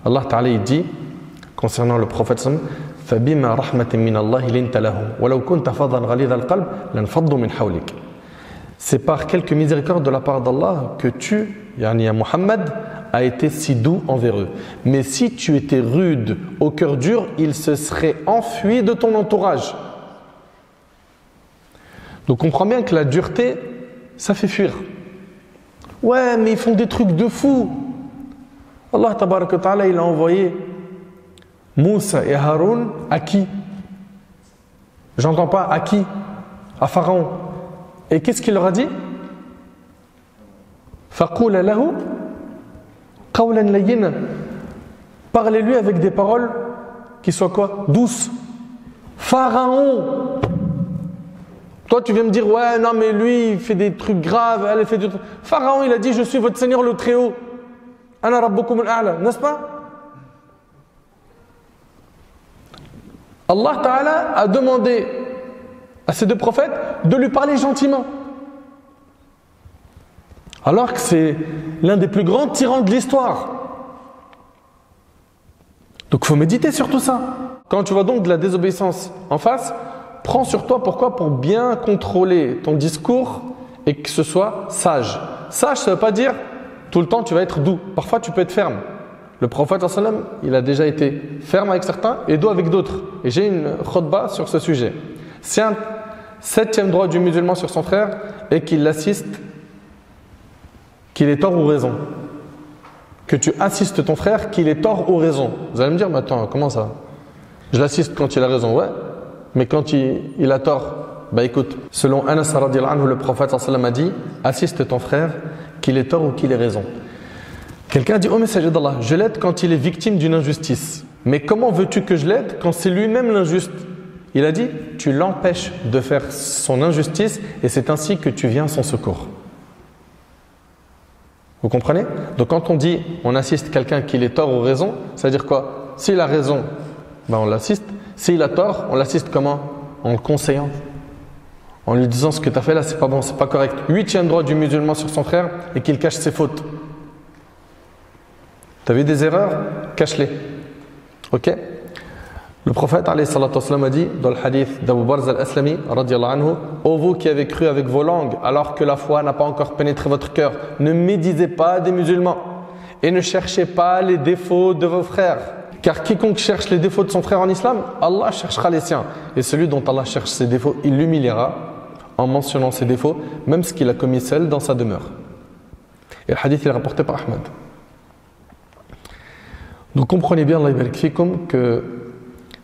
Allah Ta'ala il dit concernant le prophète فَبِمَا رَحْمَةٍ مِّنَ اللَّهِ لِنْتَ لَهُمْ وَلَوْ كُنْتَ فَظًّا غَلِيظَ الْقَلْبِ لَانفَضُّوا مِنْ حَوْلِكَ. C'est par quelques miséricordes de la part d'Allah que tu, yani Muhammad, a été si doux envers eux. Mais si tu étais rude, au cœur dur, ils se seraient enfuis de ton entourage. Donc comprends bien que la dureté, ça fait fuir. Ouais, mais ils font des trucs de fou. Allah tabaraka ta'ala, il a envoyé Moussa et Haroun à qui? J'entends pas à qui? À Pharaon. Et qu'est-ce qu'il leur a dit? فَقُولَ لَهُ قَوْلًا لَيِّنًا. Parlez-lui avec des paroles qui soient quoi? Douces. Pharaon. Toi tu viens me dire ouais non mais lui il fait des trucs graves, elle fait des trucs. Pharaon il a dit je suis votre Seigneur le Très-Haut. Ana rabbukum al-a'la, n'est-ce pas? Allah Ta'ala a demandé à ces deux prophètes de lui parler gentiment. Alors que c'est l'un des plus grands tyrans de l'histoire. Donc il faut méditer sur tout ça. Quand tu vois donc de la désobéissance en face, prends sur toi, pourquoi? Pour bien contrôler ton discours et que ce soit sage. Sage, ça ne veut pas dire tout le temps tu vas être doux. Parfois tu peux être ferme. Le prophète il a déjà été ferme avec certains et doux avec d'autres. Et j'ai une khutba sur ce sujet. C'est un 7e droit du musulman sur son frère et qu'il l'assiste, qu'il ait tort ou raison. Que tu assistes ton frère, qu'il ait tort ou raison. Vous allez me dire, mais attends, comment ça? Je l'assiste quand il a raison, ouais. Mais quand il a tort, écoute, selon Anas radhiyallahu anhu, le prophète a dit, assiste ton frère, qu'il ait tort ou qu'il ait raison. Quelqu'un dit, oh messager d'Allah, je l'aide quand il est victime d'une injustice. Mais comment veux-tu que je l'aide quand c'est lui-même l'injuste? Il a dit, tu l'empêches de faire son injustice et c'est ainsi que tu viens à son secours. Vous comprenez? Donc quand on dit, on assiste quelqu'un qu'il ait tort ou raison, ça veut dire quoi? S'il a raison, on l'assiste. S'il a tort, on l'assiste comment? En le conseillant. En lui disant ce que tu as fait là, c'est pas bon, c'est pas correct. 8e droit du musulman sur son frère et qu'il cache ses fautes. Tu as vu des erreurs? Cache-les. Ok? Le prophète alayhi salatu wassalam a dit dans le hadith d'Abu Barz al-Aslami radiyallahu anhu: ô vous qui avez cru avec vos langues alors que la foi n'a pas encore pénétré votre cœur, ne médisez pas des musulmans et ne cherchez pas les défauts de vos frères, car quiconque cherche les défauts de son frère en islam, Allah cherchera les siens, et celui dont Allah cherche ses défauts, il l'humiliera en mentionnant ses défauts, même ce qu'il a commis seul dans sa demeure. Et le hadith il est rapporté par Ahmad. Donc comprenez bien, Allah yabarak fikum, que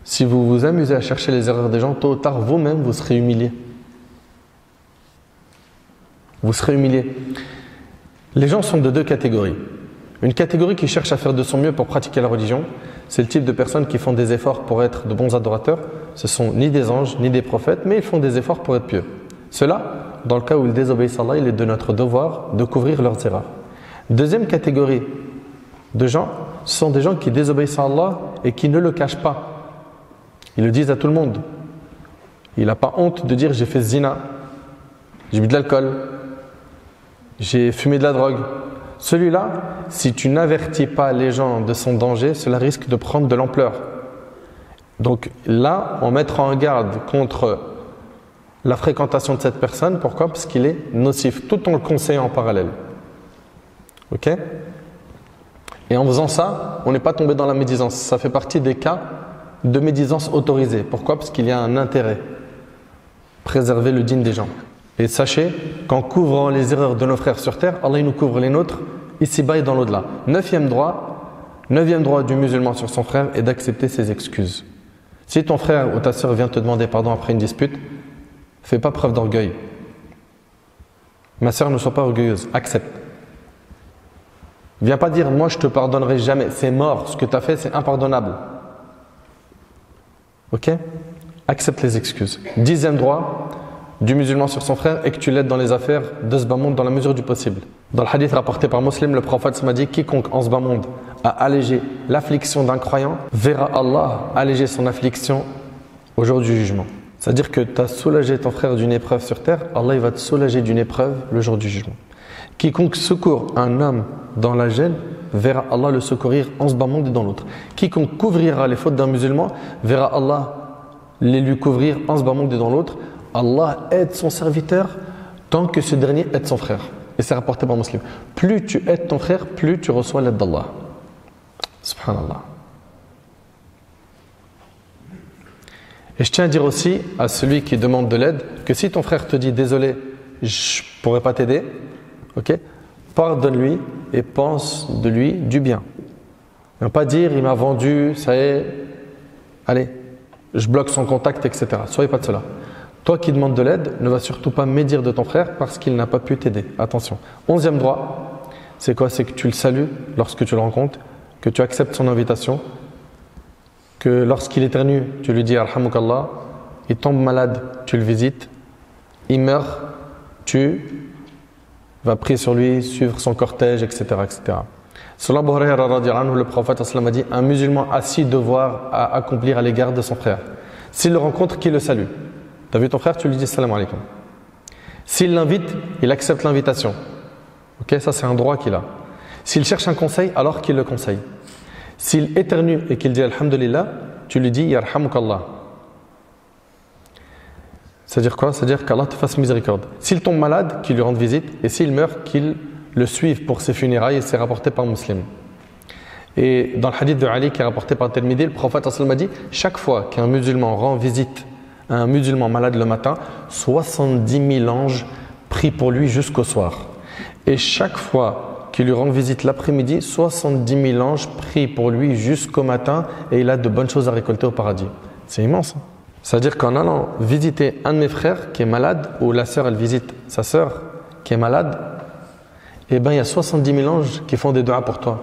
si vous vous amusez à chercher les erreurs des gens, tôt ou tard, vous-même, vous serez humilié. Vous serez humilié. Les gens sont de deux catégories. Une catégorie qui cherche à faire de son mieux pour pratiquer la religion, c'est le type de personnes qui font des efforts pour être de bons adorateurs. Ce sont ni des anges, ni des prophètes, mais ils font des efforts pour être pieux. Ceux-là, dans le cas où ils désobéissent à Allah, il est de notre devoir de couvrir leurs erreurs. Deuxième catégorie de gens, ce sont des gens qui désobéissent à Allah et qui ne le cachent pas. Ils le disent à tout le monde. Il n'a pas honte de dire: j'ai fait zina, j'ai bu de l'alcool, j'ai fumé de la drogue. Celui-là, si tu n'avertis pas les gens de son danger, cela risque de prendre de l'ampleur. Donc là, on mettra en garde contre la fréquentation de cette personne. Pourquoi? Parce qu'il est nocif, tout en le conseillant en parallèle. Ok? Et en faisant ça, on n'est pas tombé dans la médisance. Ça fait partie des cas de médisance autorisée. Pourquoi? Parce qu'il y a un intérêt. Préserver le digne des gens. Et sachez qu'en couvrant les erreurs de nos frères sur terre, Allah il nous couvre les nôtres ici-bas et dans l'au-delà. Neuvième droit du musulman sur son frère est d'accepter ses excuses. Si ton frère ou ta sœur vient te demander pardon après une dispute, fais pas preuve d'orgueil. Ma sœur, ne sois pas orgueilleuse, accepte. Viens pas dire: moi je te pardonnerai jamais, c'est mort, ce que tu as fait c'est impardonnable. Ok? Accepte les excuses. 10e droit du musulman sur son frère est que tu l'aides dans les affaires de ce bas monde dans la mesure du possible. Dans le hadith rapporté par Muslim, le prophète m'a dit: quiconque en ce bas monde a allégé l'affliction d'un croyant verra Allah alléger son affliction au jour du jugement. C'est-à-dire que tu as soulagé ton frère d'une épreuve sur terre, Allah il va te soulager d'une épreuve le jour du jugement. Quiconque secourt un homme dans la gêne verra Allah le secourir en ce bas monde et dans l'autre. Quiconque couvrira les fautes d'un musulman verra Allah les lui couvrir en ce bas monde et dans l'autre. Allah aide son serviteur tant que ce dernier aide son frère. Et c'est rapporté par Muslim. Plus tu aides ton frère, plus tu reçois l'aide d'Allah. Subhanallah. Et je tiens à dire aussi à celui qui demande de l'aide que si ton frère te dit: désolé, je ne pourrai pas t'aider, ok, pardonne-lui et pense de lui du bien. Ne pas dire: il m'a vendu, ça y est, allez, je bloque son contact, etc. Soyez pas de cela. Toi qui demandes de l'aide, ne va surtout pas médire de ton frère parce qu'il n'a pas pu t'aider. Attention. 11e droit, c'est quoi? C'est que tu le salues lorsque tu le rencontres, que tu acceptes son invitation, que lorsqu'il éternue, tu lui dis Arhamukallah, il tombe malade, tu le visites, il meurt, tu vas prier sur lui, suivre son cortège, etc. etc. Selon Abu Hurayra radiyallahu anhu, le prophète a dit: un musulman a 6 devoirs à accomplir à l'égard de son frère. S'il le rencontre, qu'il le salue. Tu as vu ton frère, tu lui dis salam alaikum. S'il l'invite, il accepte l'invitation. Ok, ça c'est un droit qu'il a. S'il cherche un conseil, alors qu'il le conseille. S'il éternue et qu'il dit alhamdulillah, tu lui dis yarhamukallah. C'est-à-dire quoi? C'est-à-dire qu'Allah te fasse miséricorde. S'il tombe malade, qu'il lui rende visite, et s'il meurt, qu'il le suive pour ses funérailles, et c'est rapporté par Muslim. Et dans le hadith de Ali qui est rapporté par Tirmidhi, le prophète a dit: chaque fois qu'un musulman rend visite à un musulman malade le matin, 70 000 anges prient pour lui jusqu'au soir. Et chaque fois qu'il lui rend visite l'après-midi, 70 000 anges prient pour lui jusqu'au matin, et il a de bonnes choses à récolter au paradis. C'est immense. Hein? C'est-à-dire qu'en allant visiter un de mes frères qui est malade, ou la sœur elle visite sa sœur qui est malade, eh bien il y a 70 000 anges qui font des duas pour toi,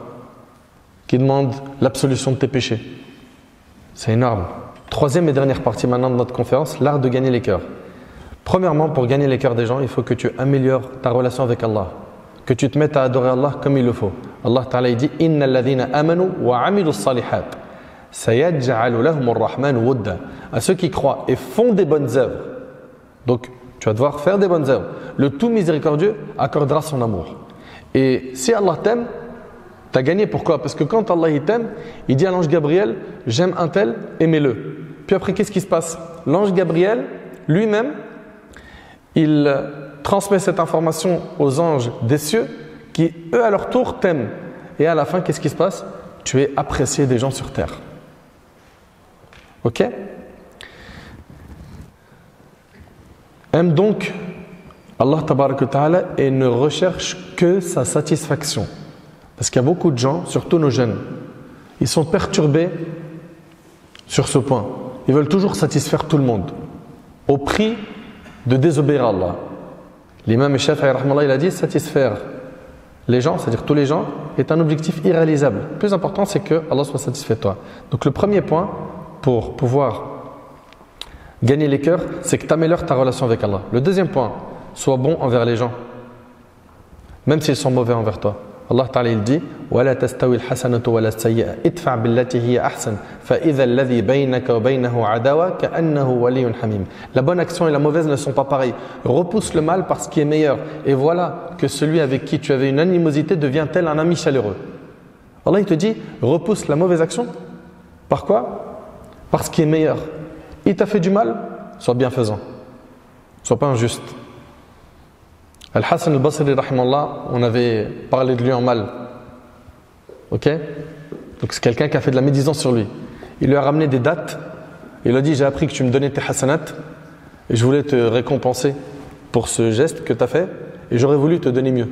qui demandent l'absolution de tes péchés. C'est énorme. 3e et dernière partie maintenant de notre conférence, l'art de gagner les cœurs. Premièrement, pour gagner les cœurs des gens, il faut que tu améliores ta relation avec Allah, que tu te mettes à adorer Allah comme il le faut. Allah Ta'ala dit: innal ladhina amanu wa amilus salihat sayaj'alu lahumur rahmanu wudda. À ceux qui croient et font des bonnes œuvres. Donc, tu vas devoir faire des bonnes œuvres. Le tout miséricordieux accordera son amour. Et si Allah t'aime, tu as gagné. Pourquoi? Parce que quand Allah il t'aime, il dit à l'ange Gabriel: j'aime un tel, aimez-le. Puis après, qu'est-ce qui se passe? L'ange Gabriel, lui-même, il transmet cette information aux anges des cieux qui, eux, à leur tour, t'aiment. Et à la fin, qu'est-ce qui se passe? Tu es apprécié des gens sur terre. Ok? Aime donc Allah tabaraka wa ta'ala et ne recherche que sa satisfaction. Parce qu'il y a beaucoup de gens, surtout nos jeunes, ils sont perturbés sur ce point. Ils veulent toujours satisfaire tout le monde, au prix de désobéir à Allah. L'imam Shafi'i rahmallah, il a dit satisfaire les gens, c'est-à-dire tous les gens, est un objectif irréalisable. Le plus important, c'est que Allah soit satisfait de toi. Donc le premier point pour pouvoir gagner les cœurs, c'est que tu améliores ta relation avec Allah. Le deuxième point, sois bon envers les gens, même s'ils sont mauvais envers toi. Allah Ta'ala il dit وَلَا تَسْتَوِي الْحَسَنَةُ وَلَا السَّيِّئَةُ ادْفَعْ بِالَّتِي هِيَ أَحْسَنُ فَإِذَا الَّذِي بَيْنَكَ وَبَيْنَهُ عَدَاوَةٌ كَأَنَّهُ وَلِيٌّ حَمِيمٌ. La bonne action et la mauvaise ne sont pas pareilles. Repousse le mal par ce qui est meilleur. Et voilà que celui avec qui tu avais une animosité devient tel un ami chaleureux. Allah il te dit repousse la mauvaise action. Par quoi? Par ce qui est meilleur. Il t'a fait du mal, sois bienfaisant. Sois pas injuste. Al-Hassan al-Basri, rahimallah, on avait parlé de lui en mal. Ok? Donc c'est quelqu'un qui a fait de la médisance sur lui. Il lui a ramené des dates. Il a dit j'ai appris que tu me donnais tes hasanat et je voulais te récompenser pour ce geste que tu as fait et j'aurais voulu te donner mieux.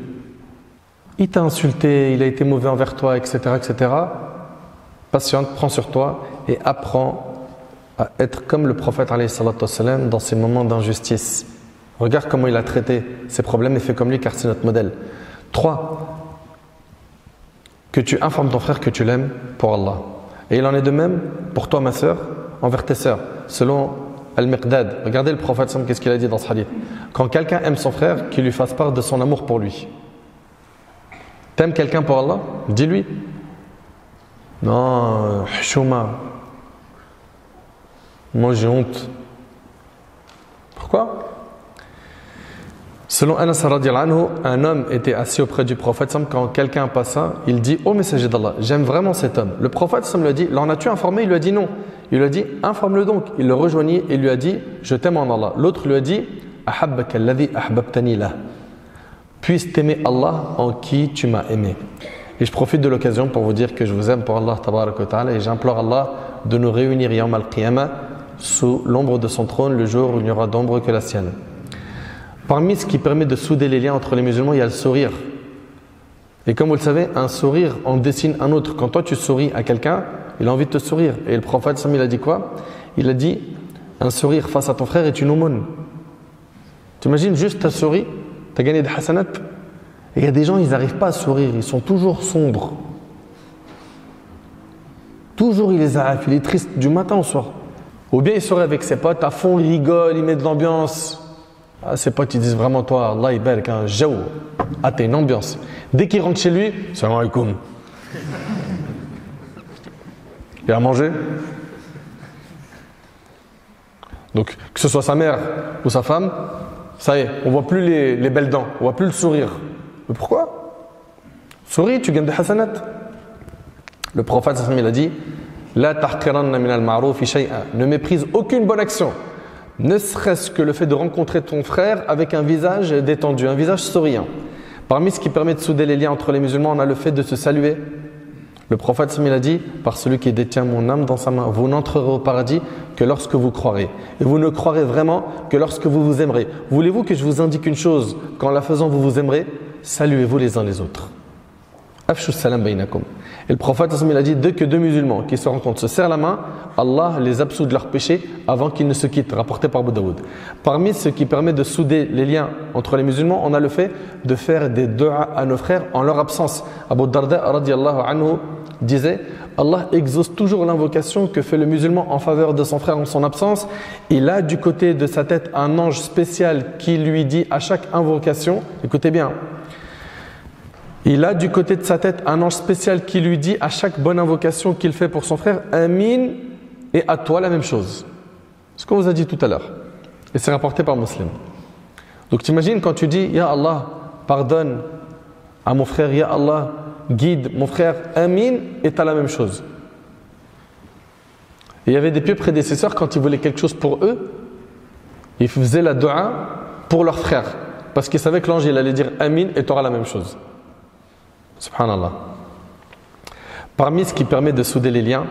Il t'a insulté, il a été mauvais envers toi, etc., etc. Patiente, prends sur toi et apprends à être comme le prophète alayhi salatu wassalam dans ces moments d'injustice. Regarde comment il a traité ses problèmes et fais comme lui car c'est notre modèle. 3. Que tu informes ton frère que tu l'aimes pour Allah. Et il en est de même pour toi ma sœur, envers tes sœurs. Selon Al-Miqdad, regardez le prophète, qu'est-ce qu'il a dit dans ce hadith. Quand quelqu'un aime son frère, qu'il lui fasse part de son amour pour lui. T'aimes quelqu'un pour Allah? Dis-lui. Non, Chouma. Moi j'ai honte. Pourquoi? Selon Anas radiyallahu anhu, un homme était assis auprès du prophète quand quelqu'un passa, il dit ô messager d'Allah, j'aime vraiment cet homme. Le prophète lui a dit, l'en as-tu informé? Il lui a dit non. Il lui a dit informe-le donc. Il le rejoignit et lui a dit je t'aime en Allah. L'autre lui a dit ahabbaka alladhi ahbabtani lah. Puisse t'aimer Allah en qui tu m'as aimé. Et je profite de l'occasion pour vous dire que je vous aime pour Allah tabaraka wa ta'ala et j'implore Allah de nous réunir yawm al-qiyamah sous l'ombre de son trône le jour où il n'y aura d'ombre que la sienne. Parmi ce qui permet de souder les liens entre les musulmans, il y a le sourire. Et comme vous le savez, un sourire en dessine un autre. Quand toi tu souris à quelqu'un, il a envie de te sourire. Et le prophète il a dit quoi? Il a dit un sourire face à ton frère est une aumône. Tu imagines juste tu as souri, tu as gagné des hasanat. Et il y a des gens, ils n'arrivent pas à sourire, ils sont toujours sombres. Toujours il les a, il est triste du matin au soir. Ou bien il sourit avec ses potes, à fond il rigole, il met de l'ambiance. Ah, ses potes ils disent vraiment toi, Allah il barak, un jaou. Ah, t'as une ambiance. Dès qu'il rentre chez lui, salam alaikum. Il a mangé. Donc, que ce soit sa mère ou sa femme, ça y est, on voit plus les belles dents, on voit plus le sourire. Mais pourquoi? Souris, tu gagnes des hasanat. Le prophète il a dit La tahqiranna min al-ma'roufi shay'an. Ne méprise aucune bonne action. Ne serait-ce que le fait de rencontrer ton frère avec un visage détendu, un visage souriant. Parmi ce qui permet de souder les liens entre les musulmans, on a le fait de se saluer. Le prophète il a dit par celui qui détient mon âme dans sa main, vous n'entrerez au paradis que lorsque vous croirez. Et vous ne croirez vraiment que lorsque vous vous aimerez. Voulez-vous que je vous indique une chose? Qu'en la faisant vous vous aimerez, saluez-vous les uns les autres. Afshu salam bainakum. Et le prophète il a dit dès que deux musulmans qui se rencontrent se serrent la main, Allah les absout de leurs péchés avant qu'ils ne se quittent, rapporté par Abu Daoud. Parmi ce qui permet de souder les liens entre les musulmans, on a le fait de faire des dua à nos frères en leur absence. Abu Darda radiyallahu anhu disait Allah exauce toujours l'invocation que fait le musulman en faveur de son frère en son absence. Il a du côté de sa tête un ange spécial qui lui dit à chaque invocation, écoutez bien, il a du côté de sa tête un ange spécial qui lui dit à chaque bonne invocation qu'il fait pour son frère Amin, et à toi la même chose. Ce qu'on vous a dit tout à l'heure. Et c'est rapporté par Muslim. Donc t'imagines quand tu dis Ya Allah, pardonne à mon frère, Ya Allah, guide mon frère, Amin, et tu as la même chose. Et il y avait des pieux prédécesseurs, quand ils voulaient quelque chose pour eux, ils faisaient la dua pour leurs frères. Parce qu'ils savaient que l'ange il allait dire Amin et tu auras la même chose. Subhanallah. Parmi ce qui permet de souder les liens,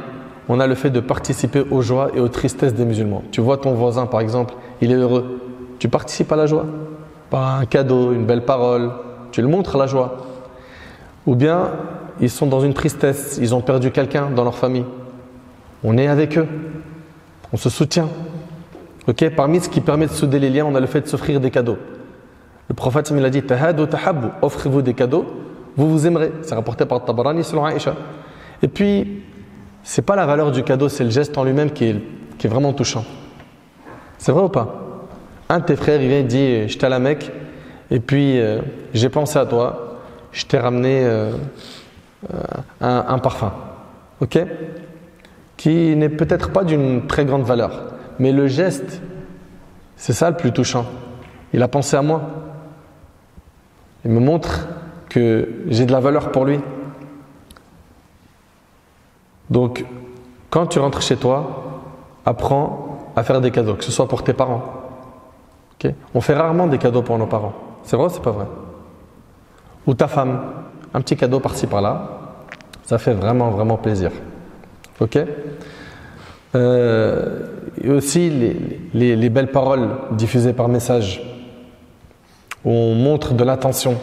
on a le fait de participer aux joies et aux tristesses des musulmans. Tu vois ton voisin par exemple, il est heureux. Tu participes à la joie. Par un cadeau, une belle parole, tu le montres la joie. Ou bien, ils sont dans une tristesse, ils ont perdu quelqu'un dans leur famille. On est avec eux, on se soutient. Okay? Parmi ce qui permet de souder les liens, on a le fait de s'offrir des cadeaux. Le prophète il a dit Tahadu tahabbu, offrez-vous des cadeaux, vous vous aimerez. C'est rapporté par Tabarani selon Aïcha. Et puis, c'est pas la valeur du cadeau, c'est le geste en lui-même qui est vraiment touchant. C'est vrai ou pas? Un de tes frères, il vient et dit j'étais à la Mecque, et puis j'ai pensé à toi, je t'ai ramené un parfum. Ok? Qui n'est peut-être pas d'une très grande valeur, mais le geste, c'est ça le plus touchant. Il a pensé à moi. Il me montre que j'ai de la valeur pour lui. Donc, quand tu rentres chez toi, apprends à faire des cadeaux, que ce soit pour tes parents. Okay? On fait rarement des cadeaux pour nos parents. C'est vrai ou c'est pas vrai? Ou ta femme, un petit cadeau par-ci par-là, ça fait vraiment, vraiment plaisir. Ok? Et aussi les belles paroles diffusées par message, où on montre de l'attention.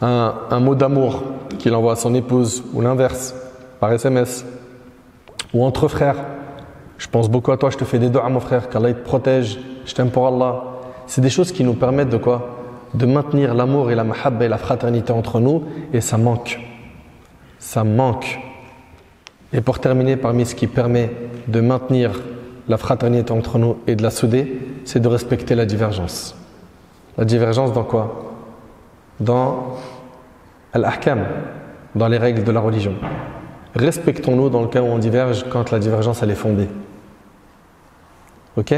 Un mot d'amour qu'il envoie à son épouse, ou l'inverse, par SMS, ou entre frères. Je pense beaucoup à toi, je te fais des doigts à mon frère, qu'Allah te protège, je t'aime pour Allah. C'est des choses qui nous permettent de quoi? De maintenir l'amour et la mahabba et la fraternité entre nous, et ça manque. Ça manque. Et pour terminer, parmi ce qui permet de maintenir la fraternité entre nous et de la souder, c'est de respecter la divergence. La divergence dans quoi? Dans al-ahkam, dans les règles de la religion. Respectons-nous dans le cas où on diverge quand la divergence elle est fondée. Ok?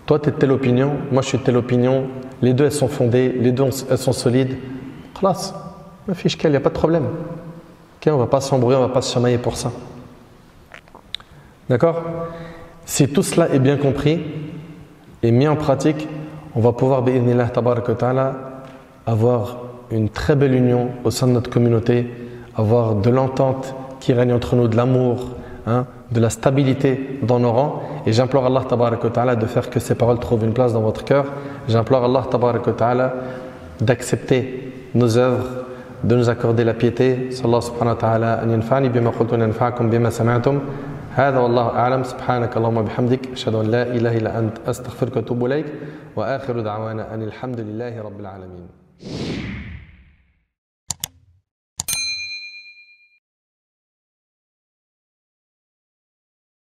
Toi tu es de telle opinion, moi je suis de telle opinion, les deux elles sont fondées, les deux elles sont solides. Khlas, ma fiche il n'y a pas de problème. Okay, on ne va pas s'embrouiller, on ne va pas se chamailler pour ça. D'accord? Si tout cela est bien compris et mis en pratique, on va pouvoir, bi'idhnillah tabaraka wa ta'ala, avoir une très belle union au sein de notre communauté, avoir de l'entente qui règne entre nous, de l'amour, de la stabilité dans nos rangs. Et j'implore Allah tabaraka wa ta'ala de faire que ces paroles trouvent une place dans votre cœur. J'implore Allah tabaraka wa ta'ala d'accepter nos œuvres, de nous accorder la piété. Sallallahu subhanahu wa ta'ala an yanfa'ani bima qultu wa yanfa'akum bima sami'tum. هذا والله أعلم سبحانك اللهم وبحمدك أشهد أن لا إله إلا أنت أستغفرك وأتوب إليك وآخر دعوانا أن الحمد لله رب العالمين.